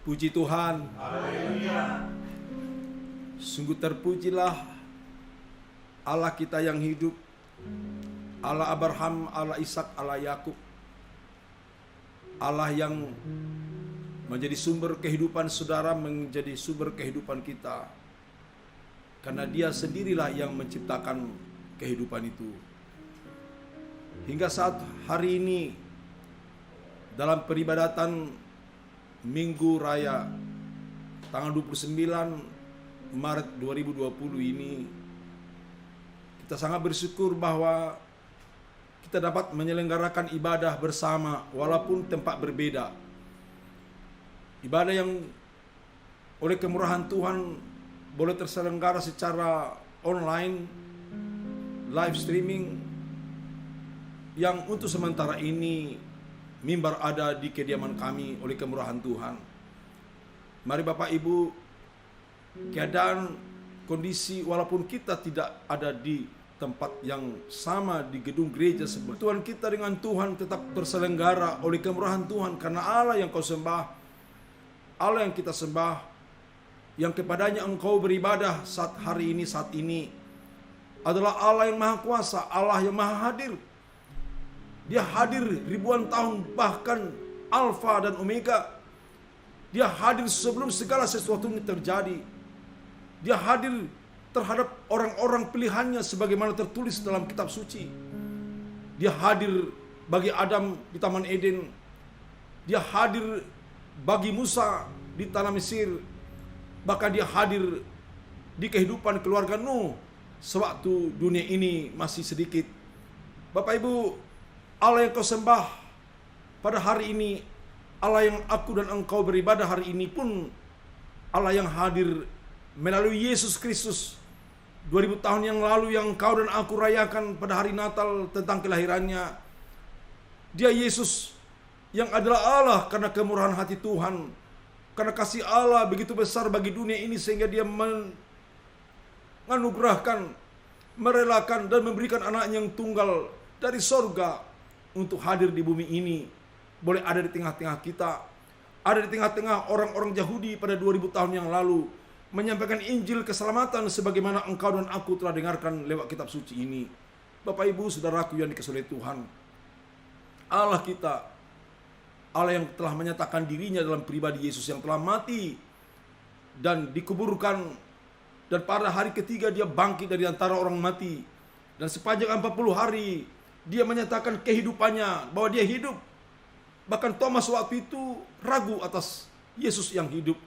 Puji Tuhan. Haleluya. Sungguh terpujilah Allah kita yang hidup, Allah Abraham, Allah Ishak, Allah Yakub, Allah yang menjadi sumber kehidupan saudara, menjadi sumber kehidupan kita, karena Dia sendirilah yang menciptakan kehidupan itu. Hingga saat hari ini dalam peribadatan Minggu Raya tanggal 29 Maret 2020 ini, kita sangat bersyukur bahwa kita dapat menyelenggarakan ibadah bersama walaupun tempat berbeda. Ibadah yang oleh kemurahan Tuhan boleh terselenggara secara online, live streaming, yang untuk sementara ini mimbar ada di kediaman kami oleh kemurahan Tuhan. Mari Bapak Ibu, keadaan kondisi walaupun kita tidak ada di tempat yang sama di gedung gereja sebelum Tuhan, kita dengan Tuhan tetap terselenggara oleh kemurahan Tuhan, karena Allah yang kau sembah, Allah yang kita sembah, yang kepadanya engkau beribadah saat ini adalah Allah yang maha kuasa, Allah yang maha hadir. Dia hadir ribuan tahun, bahkan Alfa dan Omega. Dia hadir sebelum segala sesuatu yang terjadi. Dia hadir terhadap orang-orang pilihannya sebagaimana tertulis dalam kitab suci. Dia hadir bagi Adam di Taman Eden. Dia hadir bagi Musa di tanah Mesir. Bahkan dia hadir di kehidupan keluarga Nuh sewaktu dunia ini masih sedikit. Bapak Ibu, Allah yang kau sembah pada hari ini, Allah yang aku dan engkau beribadah hari ini pun Allah yang hadir melalui Yesus Kristus 2000 tahun yang lalu, yang kau dan aku rayakan pada hari Natal tentang kelahirannya. Dia Yesus yang adalah Allah karena kemurahan hati Tuhan, karena kasih Allah begitu besar bagi dunia ini sehingga Dia menganugerahkan, merelakan dan memberikan anaknya yang tunggal dari sorga untuk hadir di bumi ini, boleh ada di tengah-tengah kita, ada di tengah-tengah orang-orang Yahudi pada 2000 tahun yang lalu, menyampaikan Injil keselamatan sebagaimana engkau dan aku telah dengarkan lewat kitab suci ini. Bapak Ibu saudaraku yang dikasihi Tuhan, Allah kita, Allah yang telah menyatakan dirinya dalam pribadi Yesus yang telah mati dan dikuburkan, dan pada hari ketiga Dia bangkit dari antara orang mati, dan sepanjang 40 hari Dia menyatakan kehidupannya, bahwa Dia hidup. Bahkan Thomas waktu itu ragu atas Yesus yang hidup,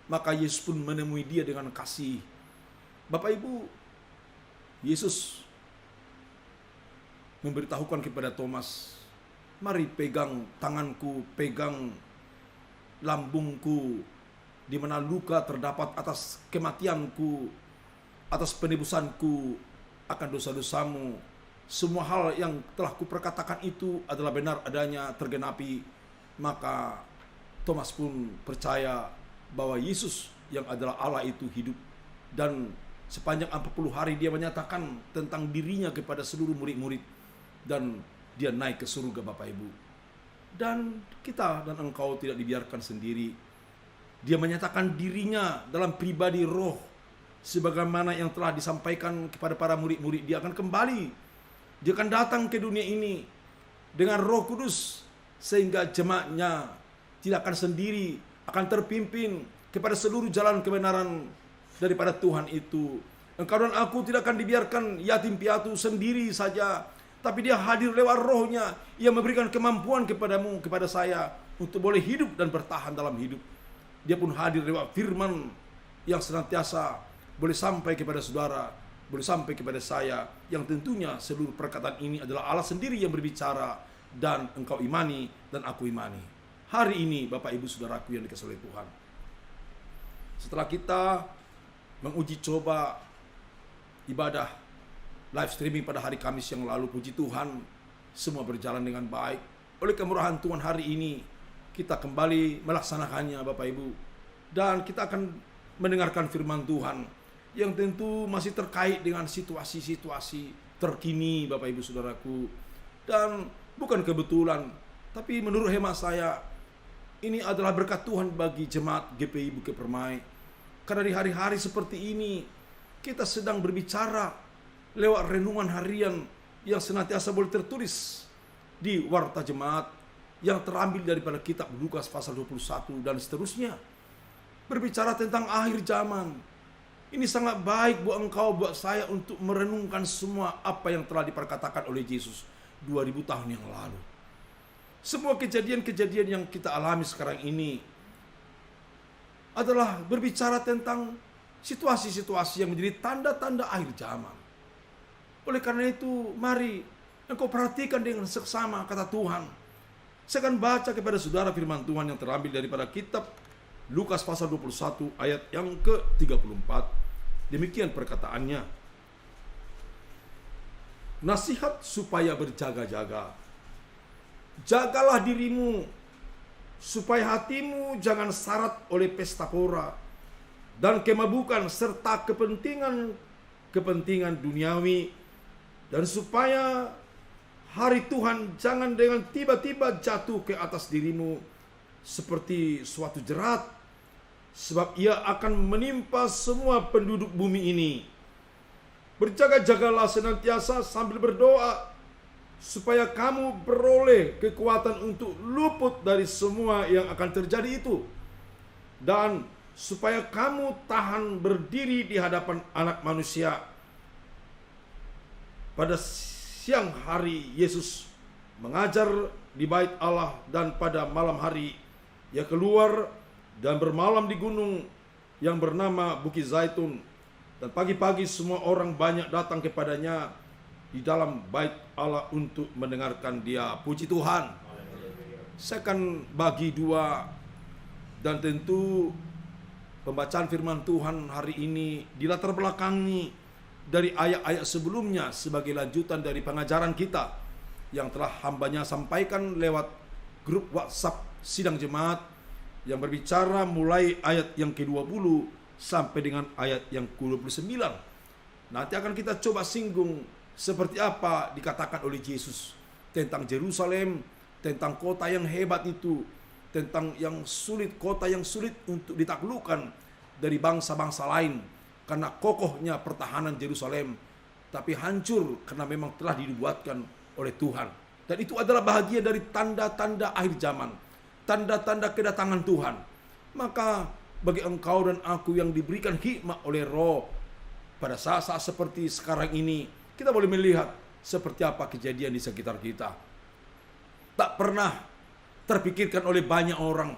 maka Yesus pun menemui dia dengan kasih. Bapak Ibu, Yesus memberitahukan kepada Thomas, mari pegang tanganku, pegang lambungku, di mana luka terdapat atas kematianku, atas penebusanku akan dosa-dosamu. Semua hal yang telah kuperkatakan itu adalah benar adanya, tergenapi. Maka Thomas pun percaya bahwa Yesus yang adalah Allah itu hidup. Dan sepanjang 40 hari dia menyatakan tentang dirinya kepada seluruh murid-murid. Dan dia naik ke surga, Bapak Ibu. Dan kita dan engkau tidak dibiarkan sendiri. Dia menyatakan dirinya dalam pribadi roh, sebagaimana yang telah disampaikan kepada para murid-murid. Dia akan kembali, Dia akan datang ke dunia ini dengan Roh Kudus, sehingga jemaatnya tidak akan sendiri, akan terpimpin kepada seluruh jalan kebenaran daripada Tuhan itu. Engkau dan aku tidak akan dibiarkan yatim piatu sendiri saja, tapi Dia hadir lewat Roh-Nya yang memberikan kemampuan kepadamu, kepada saya, untuk boleh hidup dan bertahan dalam hidup. Dia pun hadir lewat firman yang senantiasa boleh sampai kepada saudara, boleh sampai kepada saya, yang tentunya seluruh perkataan ini adalah Allah sendiri yang berbicara, dan engkau imani dan aku imani. Hari ini Bapak Ibu saudaraku yang dikasihi Tuhan, setelah kita menguji coba ibadah live streaming pada hari Kamis yang lalu, puji Tuhan semua berjalan dengan baik. Oleh kemurahan Tuhan hari ini kita kembali melaksanakannya, Bapak Ibu, dan kita akan mendengarkan firman Tuhan yang tentu masih terkait dengan situasi-situasi terkini, Bapak Ibu saudaraku. Dan bukan kebetulan, tapi menurut hemat saya, ini adalah berkat Tuhan bagi jemaat GPI Bukit Permai. Karena di hari-hari seperti ini, kita sedang berbicara lewat renungan harian yang senantiasa boleh tertulis di Warta Jemaat, yang terambil daripada kitab Lukas pasal 21 dan seterusnya. Berbicara tentang akhir zaman. Ini sangat baik buat engkau, buat saya untuk merenungkan semua apa yang telah diperkatakan oleh Yesus 2000 tahun yang lalu. Semua kejadian-kejadian yang kita alami sekarang ini adalah berbicara tentang situasi-situasi yang menjadi tanda-tanda akhir zaman. Oleh karena itu, mari engkau perhatikan dengan seksama kata Tuhan. Saya akan baca kepada saudara firman Tuhan yang terambil daripada kitab Lukas pasal 21 ayat yang ke-34. Demikian perkataannya. Nasihat supaya berjaga-jaga. Jagalah dirimu, supaya hatimu jangan syarat oleh pesta pora dan kemabukan serta kepentingan duniawi, dan supaya hari Tuhan jangan dengan tiba-tiba jatuh ke atas dirimu seperti suatu jerat, sebab ia akan menimpa semua penduduk bumi ini. Berjaga-jagalah senantiasa sambil berdoa, supaya kamu beroleh kekuatan untuk luput dari semua yang akan terjadi itu, dan supaya kamu tahan berdiri di hadapan Anak Manusia. Pada siang hari Yesus mengajar di bait Allah, dan pada malam hari ia keluar dan bermalam di gunung yang bernama Bukit Zaitun. Dan pagi-pagi semua orang banyak datang kepadanya di dalam bait Allah untuk mendengarkan dia. Puji Tuhan. Saya akan bagi dua, dan tentu pembacaan firman Tuhan hari ini dilatar belakangi dari ayat-ayat sebelumnya sebagai lanjutan dari pengajaran kita yang telah hambanya sampaikan lewat grup WhatsApp Sidang Jemaat, yang berbicara mulai ayat yang ke-20 sampai dengan ayat yang ke-29. Nanti akan kita coba singgung seperti apa dikatakan oleh Yesus tentang Yerusalem, tentang kota yang hebat itu, tentang kota yang sulit untuk ditaklukkan dari bangsa-bangsa lain karena kokohnya pertahanan Yerusalem, tapi hancur karena memang telah dibuatkan oleh Tuhan. Dan itu adalah bahagia dari tanda-tanda akhir zaman, tanda-tanda kedatangan Tuhan. Maka bagi engkau dan aku yang diberikan hikmat oleh Roh pada saat-saat seperti sekarang ini, kita boleh melihat seperti apa kejadian di sekitar kita. Tak pernah terpikirkan oleh banyak orang.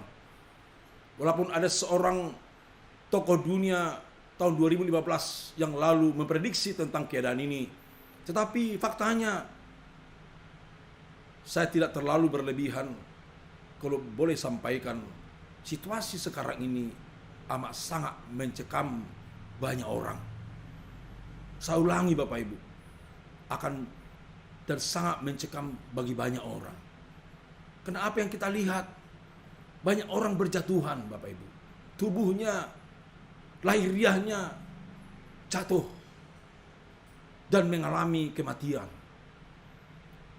Walaupun ada seorang tokoh dunia tahun 2015 yang lalu memprediksi tentang keadaan ini, tetapi faktanya saya tidak terlalu berlebihan kalau boleh sampaikan, situasi sekarang ini amat sangat mencekam banyak orang. Saya ulangi Bapak Ibu, dan sangat mencekam bagi banyak orang. Karena apa yang kita lihat, banyak orang berjatuhan Bapak Ibu. Tubuhnya, lahiriahnya jatuh dan mengalami kematian.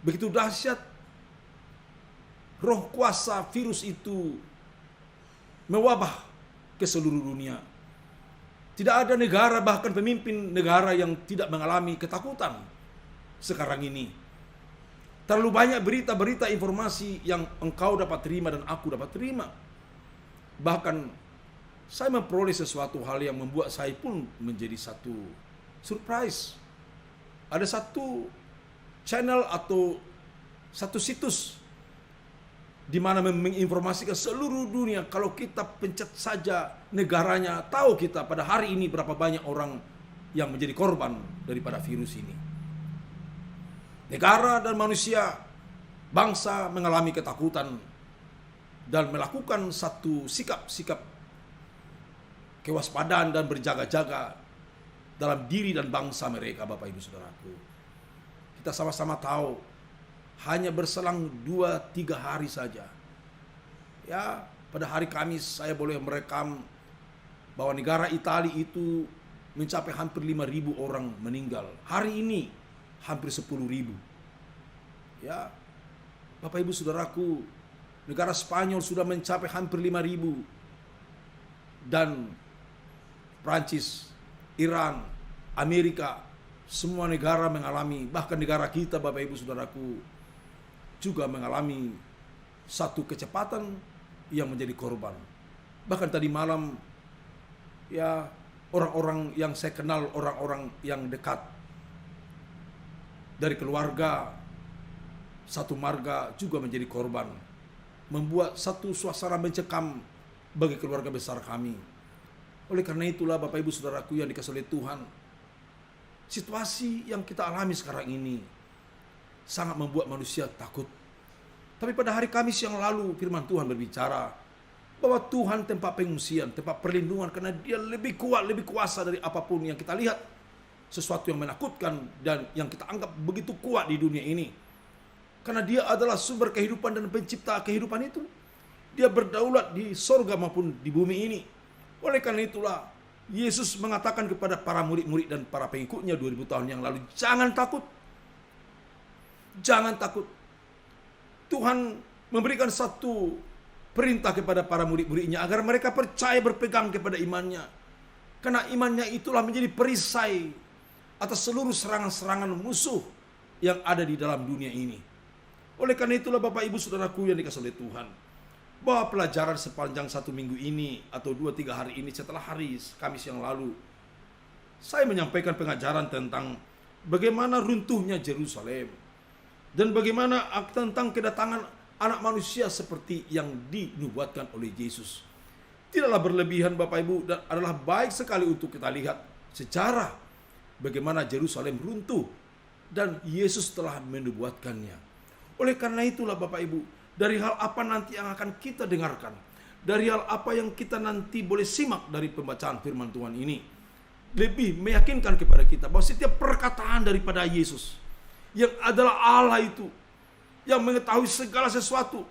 Begitu dahsyat roh kuasa virus itu mewabah ke seluruh dunia. Tidak ada negara, bahkan pemimpin negara yang tidak mengalami ketakutan sekarang ini. Terlalu banyak berita-berita informasi yang engkau dapat terima dan aku dapat terima. Bahkan saya memperoleh sesuatu hal yang membuat saya pun menjadi satu surprise. Ada satu channel atau satu situs di mana menginformasikan seluruh dunia, kalau kita pencet saja negaranya, tahu kita pada hari ini berapa banyak orang yang menjadi korban daripada virus ini. Negara dan manusia, bangsa mengalami ketakutan dan melakukan satu sikap-sikap kewaspadaan dan berjaga-jaga dalam diri dan bangsa mereka, Bapak Ibu Saudaraku. Kita sama-sama tahu, hanya berselang 2-3 hari saja. Ya, pada hari Kamis saya boleh merekam bahwa negara Italia itu mencapai hampir 5.000 orang meninggal. Hari ini hampir 10.000. Ya, Bapak Ibu Saudaraku, Negara Spanyol sudah mencapai hampir 5.000. Dan Prancis, Iran, Amerika, semua negara mengalami, bahkan negara kita Bapak Ibu Saudaraku juga mengalami satu kecepatan yang menjadi korban. Bahkan tadi malam ya orang-orang yang saya kenal, orang-orang yang dekat dari keluarga satu marga juga menjadi korban. Membuat satu suasana mencekam bagi keluarga besar kami. Oleh karena itulah Bapak Ibu Saudaraku yang dikasihi oleh Tuhan, situasi yang kita alami sekarang ini sangat membuat manusia takut. Tapi pada hari Kamis yang lalu firman Tuhan berbicara bahwa Tuhan tempat pengungsian, tempat perlindungan, karena Dia lebih kuat, lebih kuasa dari apapun yang kita lihat. Sesuatu yang menakutkan dan yang kita anggap begitu kuat di dunia ini. Karena Dia adalah sumber kehidupan dan pencipta kehidupan itu. Dia berdaulat di sorga maupun di bumi ini. Oleh karena itulah Yesus mengatakan kepada para murid-murid dan para pengikutnya 2000 tahun yang lalu, jangan takut. Jangan takut. Tuhan memberikan satu perintah kepada para murid-muridnya agar mereka percaya, berpegang kepada imannya. Karena imannya itulah menjadi perisai atas seluruh serangan-serangan musuh yang ada di dalam dunia ini. Oleh karena itulah Bapak Ibu Saudaraku yang dikasihi oleh Tuhan, bahwa pelajaran sepanjang 1 minggu ini atau 2-3 hari ini setelah hari Kamis yang lalu, saya menyampaikan pengajaran tentang bagaimana runtuhnya Yerusalem dan bagaimana tentang kedatangan anak manusia seperti yang dinubuatkan oleh Yesus. Tidaklah berlebihan Bapak Ibu, dan adalah baik sekali untuk kita lihat sejarah bagaimana Yerusalem runtuh dan Yesus telah menubuatkannya. Oleh karena itulah Bapak Ibu, dari hal apa nanti yang akan kita dengarkan, dari hal apa yang kita nanti boleh simak dari pembacaan firman Tuhan ini, lebih meyakinkan kepada kita bahwa setiap perkataan daripada Yesus yang adalah Allah itu, yang mengetahui segala sesuatu,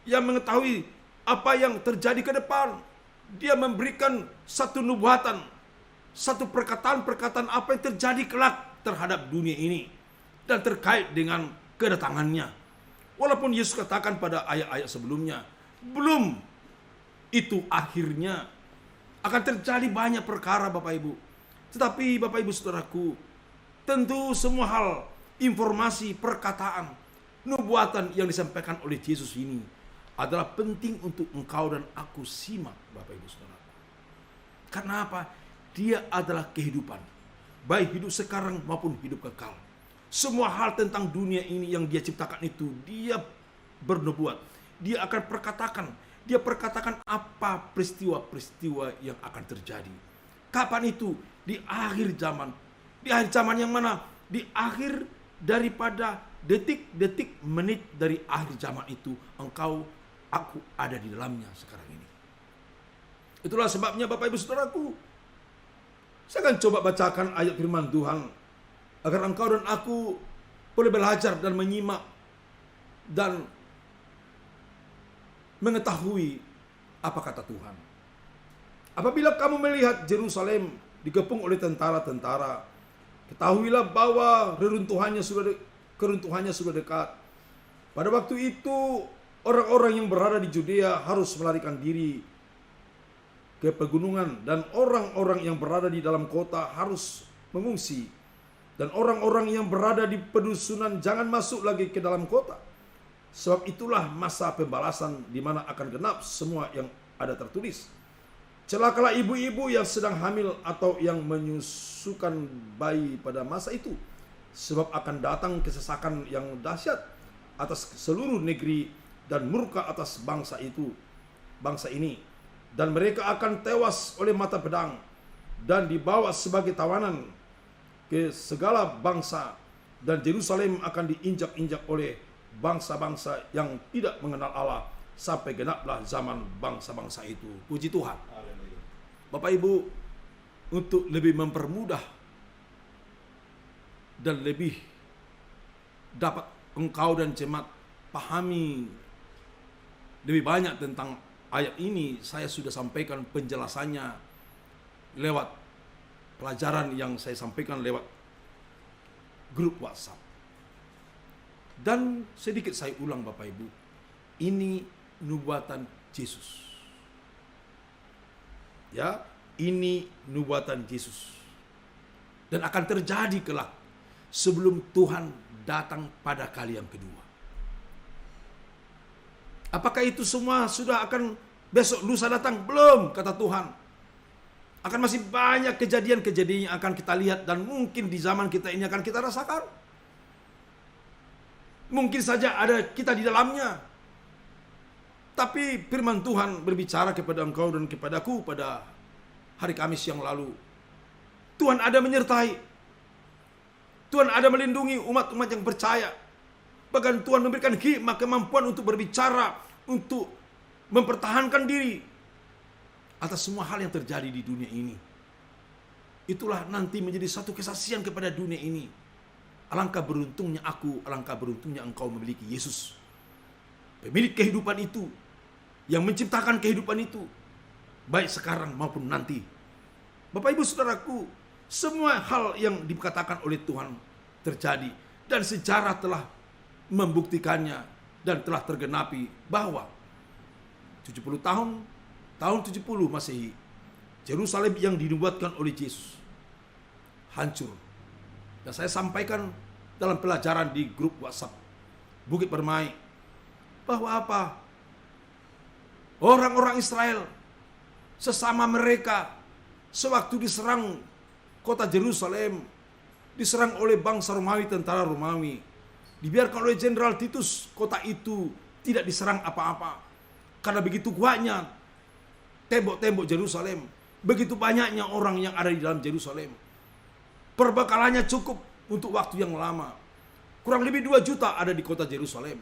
yang mengetahui apa yang terjadi ke depan, Dia memberikan satu nubuatan, satu perkataan-perkataan apa yang terjadi kelak terhadap dunia ini dan terkait dengan kedatangannya. Walaupun Yesus katakan pada ayat-ayat sebelumnya, belum itu akhirnya akan terjadi banyak perkara Bapak Ibu. Tetapi Bapak Ibu Saudaraku, tentu semua hal, informasi, perkataan, nubuatan yang disampaikan oleh Yesus ini adalah penting untuk engkau dan aku simak Bapak Ibu Saudaraku. Karena apa? Dia adalah kehidupan, baik hidup sekarang maupun hidup kekal. Semua hal tentang dunia ini yang Dia ciptakan itu Dia bernubuat. Dia akan perkatakan. Dia perkatakan apa peristiwa-peristiwa yang akan terjadi. Kapan itu? Di akhir zaman. Di akhir zaman yang mana? Di akhir daripada detik-detik menit dari akhir zaman itu. Engkau, aku ada di dalamnya sekarang ini. Itulah sebabnya Bapak Ibu Saudaraku, saya akan coba bacakan ayat firman Tuhan agar engkau dan aku boleh belajar dan menyimak dan mengetahui apa kata Tuhan. Apabila kamu melihat Yerusalem dikepung oleh tentara-tentara, ketahuilah bahwa keruntuhannya sudah dekat. Pada waktu itu orang-orang yang berada di Judea harus melarikan diri ke pegunungan, dan orang-orang yang berada di dalam kota harus mengungsi. Dan orang-orang yang berada di pedusunan jangan masuk lagi ke dalam kota. Sebab itulah masa pembalasan di mana akan genap semua yang ada tertulis. Celakalah ibu-ibu yang sedang hamil atau yang menyusukan bayi pada masa itu. Sebab akan datang kesesakan yang dahsyat atas seluruh negeri dan murka atas bangsa ini. Dan mereka akan tewas oleh mata pedang dan dibawa sebagai tawanan ke segala bangsa, dan Yerusalem akan diinjak-injak oleh bangsa-bangsa yang tidak mengenal Allah sampai genaplah zaman bangsa-bangsa itu. Puji Tuhan. Bapak Ibu, untuk lebih mempermudah dan lebih dapat engkau dan jemaat pahami lebih banyak tentang ayat ini, saya sudah sampaikan penjelasannya lewat pelajaran yang saya sampaikan lewat grup WhatsApp. Dan sedikit saya ulang Bapak Ibu, ini nubuatan Yesus. Ya, ini nubuatan Yesus. Dan akan terjadi kelak sebelum Tuhan datang pada kali yang kedua. Apakah itu semua sudah akan besok lusa datang? Belum, kata Tuhan. Akan masih banyak kejadian-kejadian yang akan kita lihat dan mungkin di zaman kita ini akan kita rasakan. Mungkin saja ada kita di dalamnya. Tapi firman Tuhan berbicara kepada engkau dan kepadaku pada hari Kamis yang lalu. Tuhan ada menyertai. Tuhan ada melindungi umat-umat yang percaya. Bahkan Tuhan memberikan hikmat, kemampuan untuk berbicara, untuk mempertahankan diri atas semua hal yang terjadi di dunia ini. Itulah nanti menjadi satu kesaksian kepada dunia ini. Alangkah beruntungnya aku, alangkah beruntungnya engkau memiliki Yesus. Pemilik kehidupan itu, yang menciptakan kehidupan itu, baik sekarang maupun nanti. Bapak Ibu Saudaraku, semua hal yang dikatakan oleh Tuhan terjadi. Dan sejarah telah membuktikannya dan telah tergenapi bahwa 70 tahun 70 Masehi, Yerusalem yang dinubuatkan oleh Yesus hancur. Dan saya sampaikan dalam pelajaran di grup WhatsApp Bukit Permai bahwa apa? Orang-orang Israel sesama mereka sewaktu diserang kota Yerusalem, diserang oleh bangsa Romawi, tentara Romawi, dibiarkan oleh Jenderal Titus kota itu tidak diserang apa-apa. Karena begitu kuatnya tembok-tembok Yerusalem, begitu banyaknya orang yang ada di dalam Yerusalem. Perbekalannya cukup untuk waktu yang lama. Kurang lebih 2 juta ada di kota Yerusalem.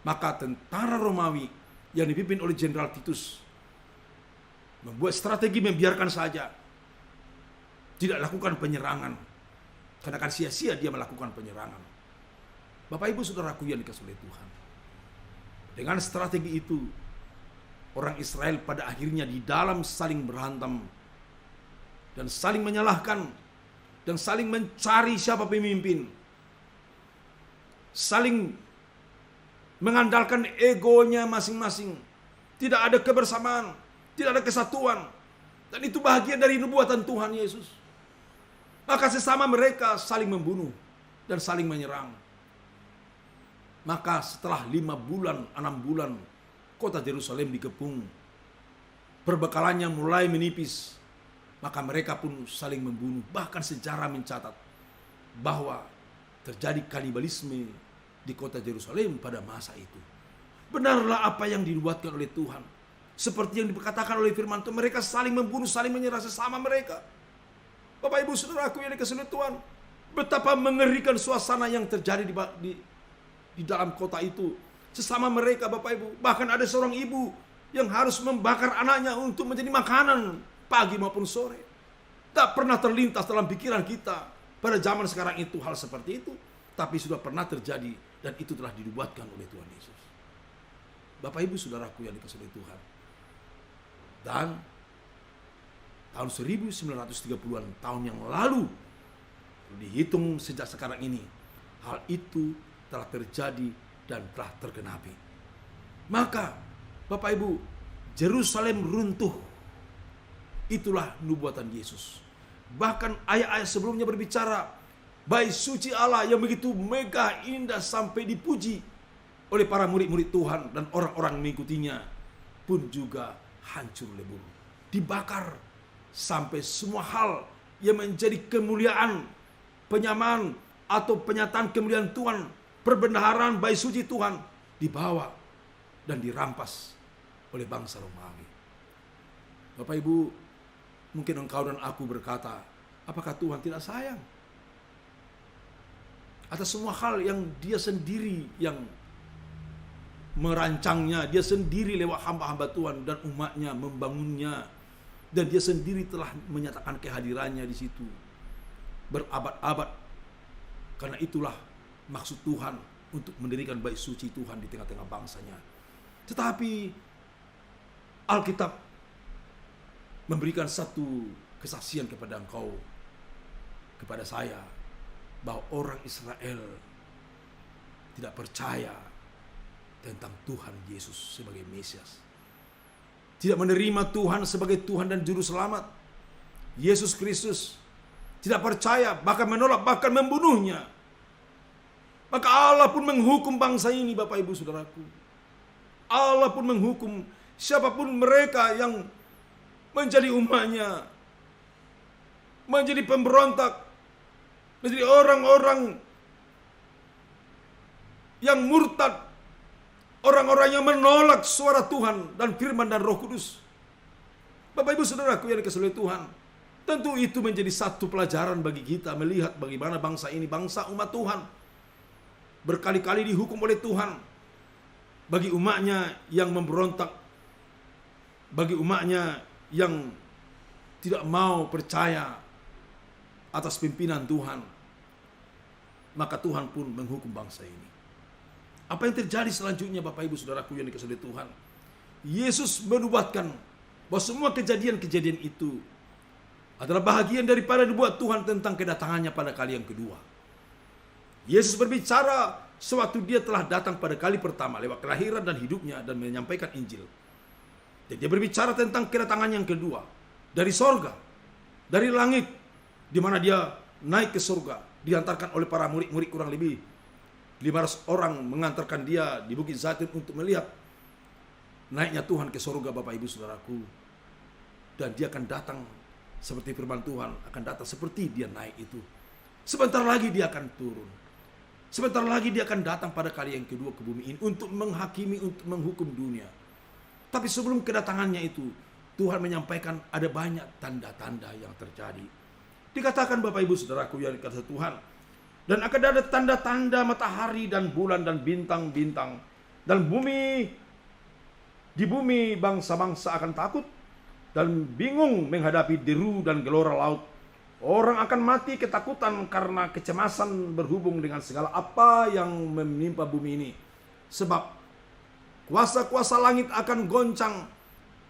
Maka tentara Romawi yang dipimpin oleh Jenderal Titus membuat strategi membiarkan saja, tidak lakukan penyerangan. Karena akan sia-sia dia melakukan penyerangan. Bapak Ibu Saudaraku yang dikasihi oleh Tuhan, dengan strategi itu orang Israel pada akhirnya di dalam saling berhantam dan saling menyalahkan dan saling mencari siapa pemimpin, saling mengandalkan egonya masing-masing. Tidak ada kebersamaan, tidak ada kesatuan. Dan itu bahagian dari nubuatan Tuhan Yesus. Maka sesama mereka saling membunuh dan saling menyerang. Maka setelah 5 bulan, 6 bulan, kota Yerusalem dikepung. Perbekalannya mulai menipis. Maka mereka pun saling membunuh. Bahkan sejarah mencatat bahwa terjadi kanibalisme di kota Yerusalem pada masa itu. Benarlah apa yang dinubuatkan oleh Tuhan. Seperti yang dikatakan oleh firman Tuhan, mereka saling membunuh, saling menyerang sesama mereka. Bapak Ibu Saudaraku yang dikasihi Tuhan, betapa mengerikan suasana yang terjadi di dalam kota itu. Sesama mereka, Bapak Ibu, bahkan ada seorang ibu yang harus membakar anaknya untuk menjadi makanan pagi maupun sore. Tak pernah terlintas dalam pikiran kita pada zaman sekarang itu hal seperti itu, tapi sudah pernah terjadi dan itu telah dinubuatkan oleh Tuhan Yesus. Bapak Ibu Saudaraku yang dikasihi Tuhan. Dan tahun 1930-an, tahun yang lalu, dihitung sejak sekarang ini, hal itu telah terjadi dan telah tergenapi. Maka Bapak Ibu, Yerusalem runtuh. Itulah nubuatan Yesus. Bahkan ayat-ayat sebelumnya berbicara, bait suci Allah yang begitu megah, indah sampai dipuji oleh para murid-murid Tuhan dan orang-orang mengikutinya pun juga hancur lebur, dibakar sampai semua hal yang menjadi kemuliaan, penyamaan atau penyataan kemuliaan Tuhan, perbendaharaan bait suci Tuhan dibawa dan dirampas oleh bangsa Romawi. Bapak Ibu, mungkin engkau dan aku berkata, apakah Tuhan tidak sayang atas semua hal yang Dia sendiri yang merancangnya, Dia sendiri lewat hamba-hamba Tuhan dan umatnya membangunnya, dan Dia sendiri telah menyatakan kehadirannya di situ berabad-abad. Karena itulah maksud Tuhan untuk mendirikan bait suci Tuhan di tengah-tengah bangsanya. Tetapi Alkitab memberikan satu kesaksian kepada engkau, kepada saya, bahwa orang Israel tidak percaya tentang Tuhan Yesus sebagai Mesias. Tidak menerima Tuhan sebagai Tuhan dan Juru Selamat Yesus Kristus. Tidak percaya, bahkan menolak, bahkan membunuhnya. Maka Allah pun menghukum bangsa ini, Bapak Ibu Saudaraku. Allah pun menghukum siapapun mereka yang menjadi umatnya, menjadi pemberontak, menjadi orang-orang yang murtad, orang-orang yang menolak suara Tuhan dan firman dan Roh Kudus. Bapak Ibu Saudaraku yang dikasihi Tuhan, tentu itu menjadi satu pelajaran bagi kita melihat bagaimana bangsa ini, bangsa umat Tuhan, berkali-kali dihukum oleh Tuhan. Bagi umatnya yang memberontak, bagi umatnya yang tidak mau percaya atas pimpinan Tuhan, maka Tuhan pun menghukum bangsa ini. Apa yang terjadi selanjutnya, Bapak Ibu Saudaraku yang dikasihi Tuhan? Yesus menubuatkan bahwa semua kejadian-kejadian itu adalah bahagian daripada dibuat Tuhan tentang kedatangannya pada kali yang kedua. Yesus berbicara sewaktu dia telah datang pada kali pertama lewat kelahiran dan hidupnya dan menyampaikan Injil. Dan dia berbicara tentang kedatangan yang kedua dari sorga, dari langit, di mana dia naik ke sorga, diantarkan oleh para murid-murid, kurang lebih 500 orang mengantarkan dia di Bukit Zaitun untuk melihat naiknya Tuhan ke sorga, Bapak Ibu Saudaraku. Dan dia akan datang seperti firman Tuhan, akan datang seperti dia naik itu. Sebentar lagi dia akan turun. Sebentar lagi dia akan datang pada kali yang kedua ke bumi ini untuk menghakimi, untuk menghukum dunia. Tapi sebelum kedatangannya itu, Tuhan menyampaikan ada banyak tanda-tanda yang terjadi. Dikatakan Bapak Ibu Saudaraku yang dikasihi Tuhan, dan akan ada tanda-tanda matahari dan bulan dan bintang-bintang, dan di bumi bangsa-bangsa akan takut dan bingung menghadapi deru dan gelora laut. Orang akan mati ketakutan karena kecemasan berhubung dengan segala apa yang menimpa bumi ini. Sebab kuasa-kuasa langit akan goncang.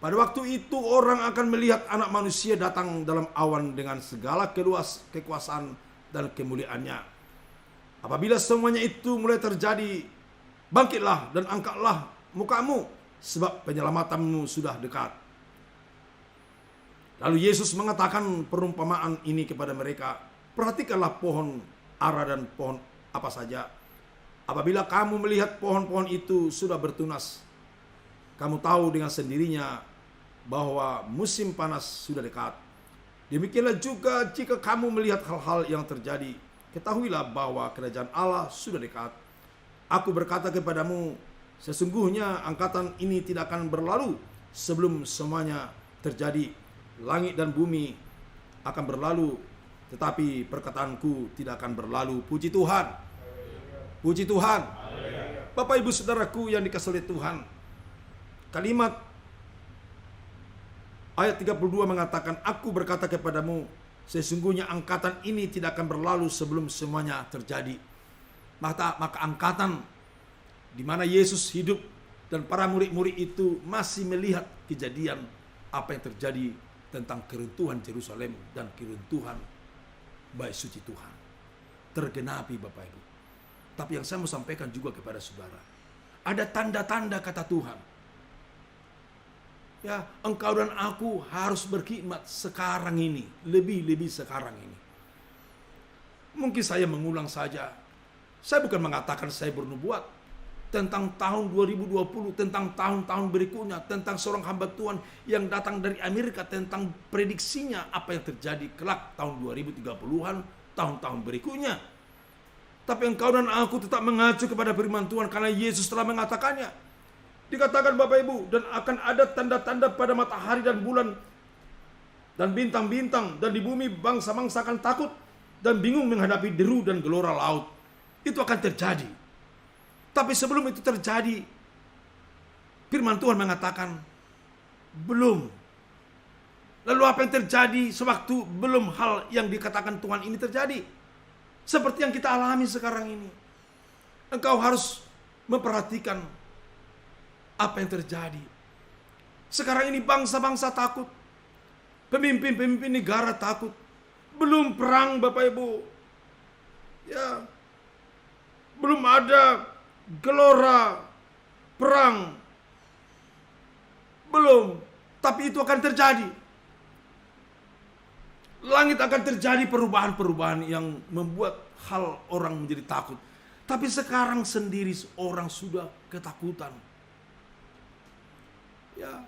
Pada waktu itu orang akan melihat Anak Manusia datang dalam awan dengan segala kekuasaan dan kemuliaannya. Apabila semuanya itu mulai terjadi, bangkitlah dan angkatlah mukamu, sebab penyelamatanmu sudah dekat. Lalu Yesus mengatakan perumpamaan ini kepada mereka. Perhatikanlah pohon ara dan pohon apa saja. Apabila kamu melihat pohon-pohon itu sudah bertunas, kamu tahu dengan sendirinya bahwa musim panas sudah dekat. Demikianlah juga jika kamu melihat hal-hal yang terjadi, ketahuilah bahwa kerajaan Allah sudah dekat. Aku berkata kepadamu, sesungguhnya angkatan ini tidak akan berlalu sebelum semuanya terjadi. Langit dan bumi akan berlalu, tetapi perkataanku tidak akan berlalu. Puji Tuhan. Puji Tuhan. Bapak Ibu Saudaraku yang dikasihi Tuhan, kalimat ayat 32 mengatakan, aku berkata kepadamu, sesungguhnya angkatan ini tidak akan berlalu sebelum semuanya terjadi. Maka angkatan di mana Yesus hidup dan para murid-murid itu masih melihat kejadian apa yang terjadi tentang keruntuhan Yerusalem dan keruntuhan bait suci Tuhan. Tergenapi Bapak Ibu. Tapi yang saya mau sampaikan juga kepada saudara, ada tanda-tanda kata Tuhan. Ya, engkau dan aku harus berkhidmat sekarang ini, lebih-lebih sekarang ini. Mungkin saya mengulang saja. Saya bukan mengatakan saya bernubuat tentang tahun 2020, tentang tahun-tahun berikutnya, tentang seorang hamba Tuhan yang datang dari Amerika, tentang prediksinya apa yang terjadi kelak tahun 2030-an, tahun-tahun berikutnya. Tapi engkau dan aku tetap mengacu kepada firman Tuhan karena Yesus telah mengatakannya. Dikatakan Bapak Ibu, dan akan ada tanda-tanda pada matahari dan bulan dan bintang-bintang, dan di bumi bangsa-bangsa akan takut dan bingung menghadapi deru dan gelora laut. Itu akan terjadi. Tapi sebelum itu terjadi, firman Tuhan mengatakan, belum. Lalu apa yang terjadi sewaktu belum hal yang dikatakan Tuhan ini terjadi? Seperti yang kita alami sekarang ini. Engkau harus memperhatikan apa yang terjadi. Sekarang ini bangsa-bangsa takut. Pemimpin-pemimpin negara takut. Belum perang Bapak Ibu. Ya. Belum ada gelora perang. Belum, tapi itu akan terjadi. Langit akan terjadi perubahan-perubahan yang membuat hal orang menjadi takut. Tapi sekarang sendiri orang sudah ketakutan. Ya.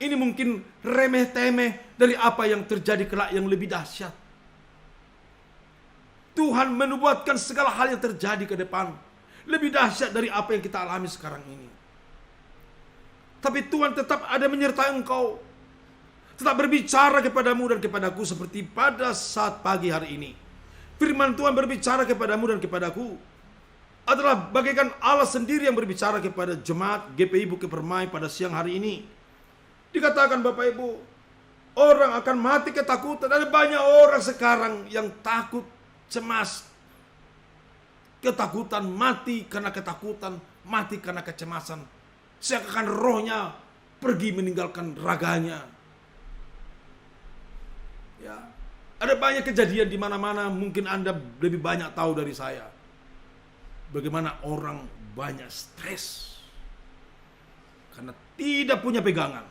Ini mungkin remeh-temeh dari apa yang terjadi kelak yang lebih dahsyat. Tuhan menubuatkan segala hal yang terjadi ke depan lebih dahsyat dari apa yang kita alami sekarang ini. Tapi Tuhan tetap ada menyertai engkau. Tetap berbicara kepadamu dan kepadaku seperti pada saat pagi hari ini. Firman Tuhan berbicara kepadamu dan kepadaku adalah bagaikan Allah sendiri yang berbicara kepada jemaat GPI Bukit Permai pada siang hari ini. Dikatakan Bapak Ibu, orang akan mati ketakutan. Ada banyak orang sekarang yang takut, cemas. Ketakutan, mati karena ketakutan, mati karena kecemasan. Seakan rohnya pergi meninggalkan raganya. Ya, ada banyak kejadian di mana-mana. Mungkin Anda lebih banyak tahu dari saya. Bagaimana orang banyak stres karena tidak punya pegangan,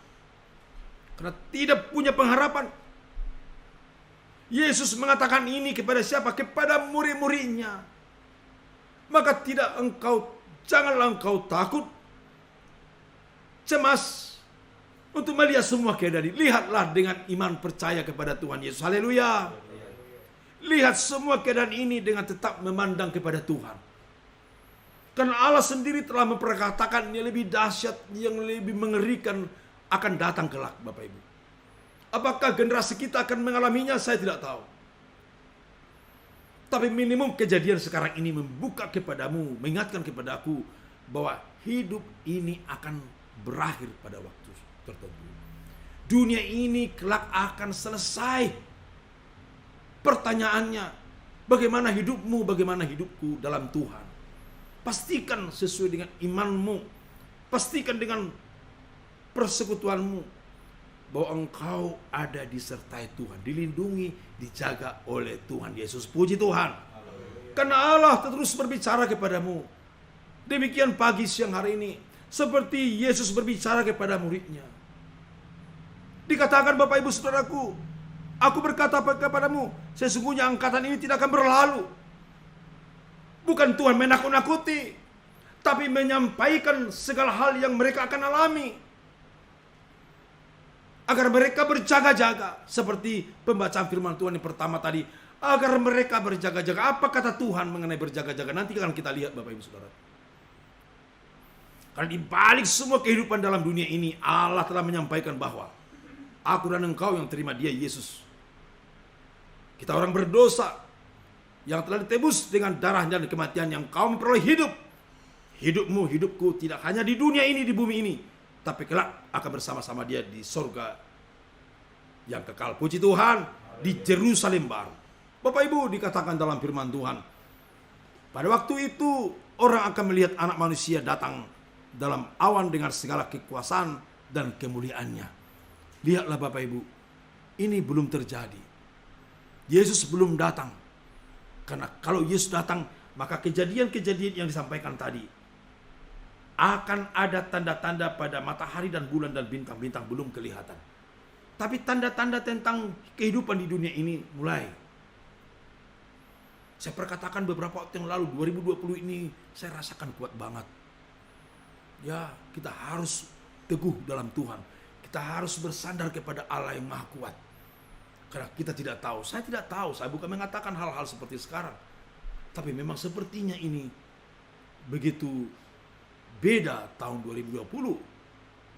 karena tidak punya pengharapan. Yesus mengatakan ini kepada siapa? Kepada murid-muridnya. Maka janganlah engkau takut, cemas untuk melihat semua keadaan. Lihatlah dengan iman percaya kepada Tuhan Yesus. Haleluya. Lihat semua keadaan ini dengan tetap memandang kepada Tuhan. Karena Allah sendiri telah memperkatakan yang lebih dahsyat, yang lebih mengerikan akan datang kelak, Bapak Ibu. Apakah generasi kita akan mengalaminya? Saya tidak tahu. Tapi minimum kejadian sekarang ini membuka kepadamu, mengingatkan kepadaku bahwa hidup ini akan berakhir pada waktu tertentu. Dunia ini kelak akan selesai. Pertanyaannya, bagaimana hidupmu, bagaimana hidupku dalam Tuhan? Pastikan sesuai dengan imanmu. Pastikan dengan persekutuanmu bahwa engkau ada disertai Tuhan, dilindungi, dijaga oleh Tuhan Yesus. Puji Tuhan. Karena Allah terus berbicara kepadamu. Demikian pagi siang hari ini, seperti Yesus berbicara kepada muridnya. Dikatakan Bapak Ibu Saudaraku, aku berkata kepadamu, sesungguhnya angkatan ini tidak akan berlalu. Bukan Tuhan menakut-nakuti, tapi menyampaikan segala hal yang mereka akan alami. Agar mereka berjaga-jaga. Seperti pembacaan firman Tuhan yang pertama tadi. Agar mereka berjaga-jaga. Apa kata Tuhan mengenai berjaga-jaga? Nanti akan kita lihat Bapak Ibu Saudara. Karena di balik semua kehidupan dalam dunia ini, Allah telah menyampaikan bahwa aku dan engkau yang terima Dia Yesus, kita orang berdosa yang telah ditebus dengan darahnya dan kematian, yang kau memperoleh hidup. Hidupmu, hidupku tidak hanya di dunia ini, di bumi ini, tapi kelak akan bersama-sama Dia di sorga yang kekal. Puji Tuhan, di Yerusalem baru. Bapak Ibu, dikatakan dalam firman Tuhan, pada waktu itu orang akan melihat anak manusia datang dalam awan dengan segala kekuasaan dan kemuliaannya. Lihatlah Bapak Ibu, ini belum terjadi. Yesus belum datang. Karena kalau Yesus datang, maka kejadian-kejadian yang disampaikan tadi, akan ada tanda-tanda pada matahari dan bulan dan bintang-bintang belum kelihatan. Tapi tanda-tanda tentang kehidupan di dunia ini mulai. Saya perkatakan beberapa waktu yang lalu, 2020 ini saya rasakan kuat banget. Ya, kita harus teguh dalam Tuhan. Kita harus bersandar kepada Allah yang Maha Kuat. Karena kita tidak tahu. Saya tidak tahu. Saya bukan mengatakan hal-hal seperti sekarang. Tapi memang sepertinya ini begitu beda tahun 2020.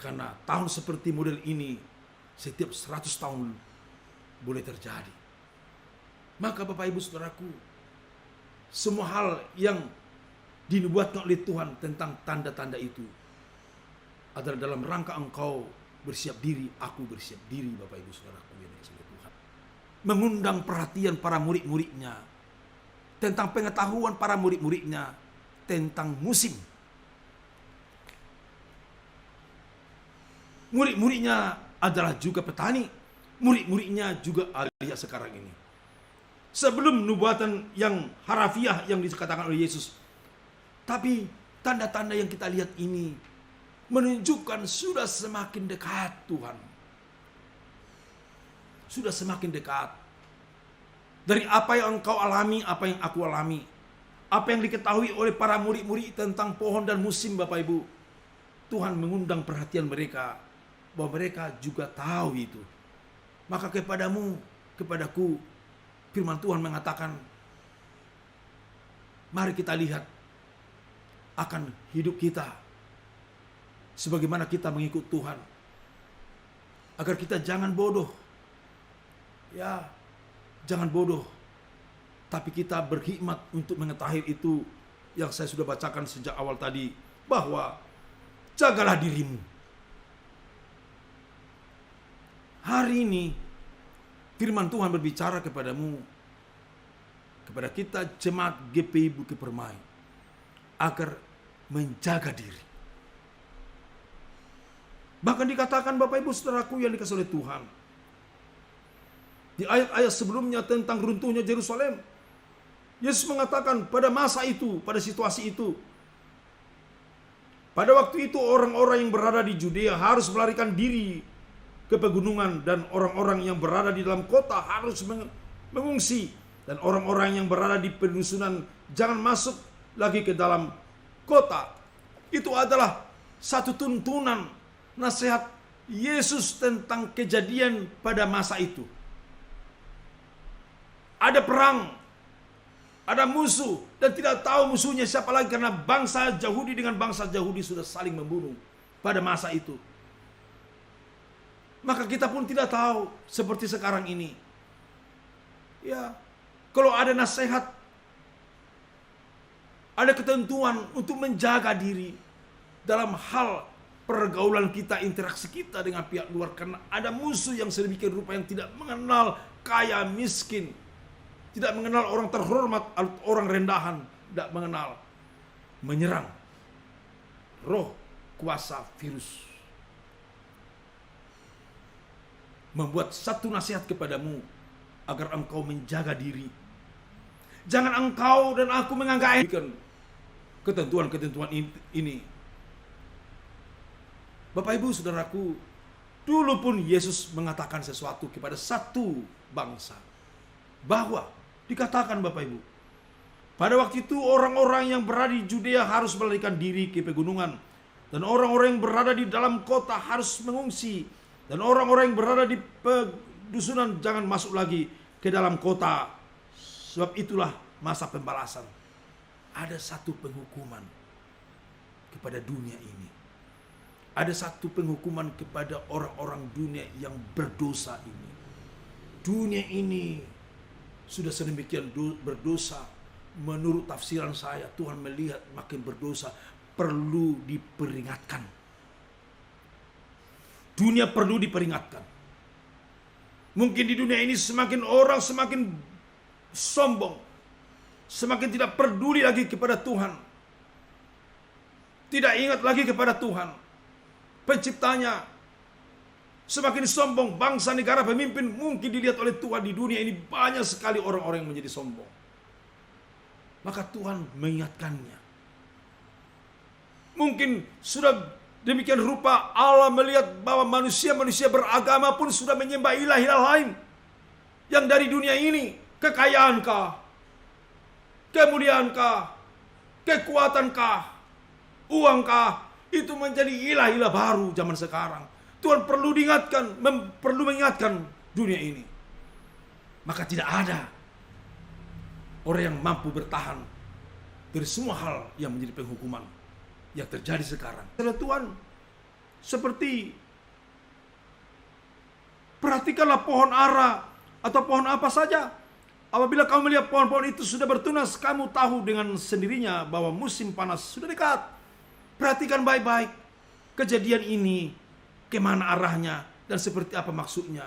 Karena tahun seperti model ini setiap 100 tahun boleh terjadi. Maka Bapak Ibu Saudaraku, semua hal yang dinubuatkan oleh Tuhan tentang tanda-tanda itu adalah dalam rangka engkau bersiap diri, aku bersiap diri Bapak Ibu Saudaraku yang dikasihi Tuhan. Mengundang perhatian para murid-muridnya tentang pengetahuan para murid-muridnya tentang musim. Murid-muridnya adalah juga petani, murid-muridnya juga ahli sekarang ini. Sebelum nubuatan yang harafiah yang dikatakan oleh Yesus, tapi tanda-tanda yang kita lihat ini menunjukkan sudah semakin dekat Tuhan. Sudah semakin dekat. Dari apa yang engkau alami, apa yang aku alami. Apa yang diketahui oleh para murid-murid tentang pohon dan musim, Bapak Ibu. Tuhan mengundang perhatian mereka. Bahwa mereka juga tahu itu. Maka kepadamu, kepadaku, firman Tuhan mengatakan, mari kita lihat akan hidup kita. Sebagaimana kita mengikut Tuhan. Agar kita jangan bodoh. Ya, jangan bodoh. Tapi kita berhikmat untuk mengetahui itu yang saya sudah bacakan sejak awal tadi. Bahwa jagalah dirimu. Hari ini firman Tuhan berbicara kepadamu, kepada kita jemaat GPI Bukit Permai, agar menjaga diri. Bahkan dikatakan Bapak Ibu saudaraku yang dikasihi oleh Tuhan, di ayat-ayat sebelumnya tentang runtuhnya Yerusalem, Yesus mengatakan pada masa itu, pada situasi itu, pada waktu itu orang-orang yang berada di Judea harus melarikan diri ke pegunungan, dan orang-orang yang berada di dalam kota harus mengungsi, dan orang-orang yang berada di pedusunan jangan masuk lagi ke dalam kota. Itu adalah satu tuntunan nasihat Yesus tentang kejadian pada masa itu. Ada perang, ada musuh, dan tidak tahu musuhnya siapa lagi, karena bangsa Yahudi dengan bangsa Yahudi sudah saling membunuh pada masa itu. Maka kita pun tidak tahu seperti sekarang ini. Ya, kalau ada nasihat, ada ketentuan untuk menjaga diri dalam hal pergaulan kita, interaksi kita dengan pihak luar, karena ada musuh yang sedemikian rupa yang tidak mengenal kaya miskin, tidak mengenal orang terhormat, orang rendahan, tidak mengenal, menyerang roh, kuasa, virus. Membuat satu nasihat kepadamu agar engkau menjaga diri. Jangan engkau dan aku menganggap ketentuan-ketentuan ini. Bapak Ibu saudaraku, dulu pun Yesus mengatakan sesuatu kepada satu bangsa, bahwa dikatakan Bapak Ibu, pada waktu itu orang-orang yang berada di Judea harus melarikan diri ke pegunungan, dan orang-orang yang berada di dalam kota harus mengungsi, dan orang-orang yang berada di pedusunan jangan masuk lagi ke dalam kota. Sebab itulah masa pembalasan. Ada satu penghukuman kepada dunia ini. Ada satu penghukuman kepada orang-orang dunia yang berdosa ini. Dunia ini sudah sedemikian berdosa. Menurut tafsiran saya, Tuhan melihat makin berdosa, perlu diperingatkan. Dunia perlu diperingatkan. Mungkin di dunia ini semakin orang semakin sombong, semakin tidak peduli lagi kepada Tuhan, tidak ingat lagi kepada Tuhan Penciptanya. Semakin sombong bangsa, negara, pemimpin mungkin dilihat oleh Tuhan. Di dunia ini banyak sekali orang-orang yang menjadi sombong. Maka Tuhan mengingatkannya. Mungkin sudah demikian rupa Allah melihat bahwa manusia-manusia beragama pun sudah menyembah ilah-ilah lain yang dari dunia ini. Kekayaankah, kemuliaankah, kekuatankah, uangkah, itu menjadi ilah-ilah baru zaman sekarang. Tuhan perlu diingatkan, perlu mengingatkan dunia ini. Maka tidak ada orang yang mampu bertahan dari semua hal yang menjadi penghukuman yang terjadi sekarang. Karena Tuhan seperti, perhatikanlah pohon ara atau pohon apa saja. Apabila kamu melihat pohon-pohon itu sudah bertunas, kamu tahu dengan sendirinya bahwa musim panas sudah dekat. Perhatikan baik-baik kejadian ini, kemana arahnya dan seperti apa maksudnya.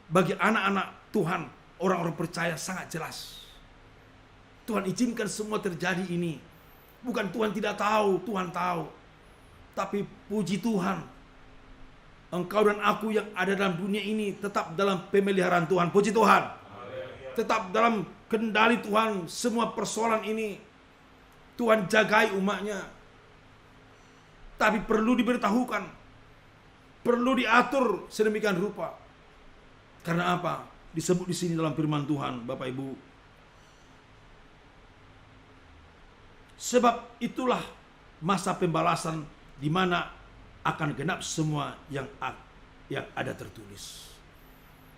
Bagi anak-anak Tuhan, orang-orang percaya sangat jelas. Tuhan izinkan semua terjadi ini. Bukan Tuhan tidak tahu, Tuhan tahu. Tapi puji Tuhan, engkau dan aku yang ada dalam dunia ini tetap dalam pemeliharaan Tuhan. Puji Tuhan. Tetap dalam kendali Tuhan semua persoalan ini. Tuhan jagai umatnya. tapi perlu diberitahukan, perlu diatur sedemikian rupa. Karena apa? Disebut di sini dalam firman Tuhan, Bapak Ibu. Sebab itulah masa pembalasan di mana akan genap semua yang ada tertulis.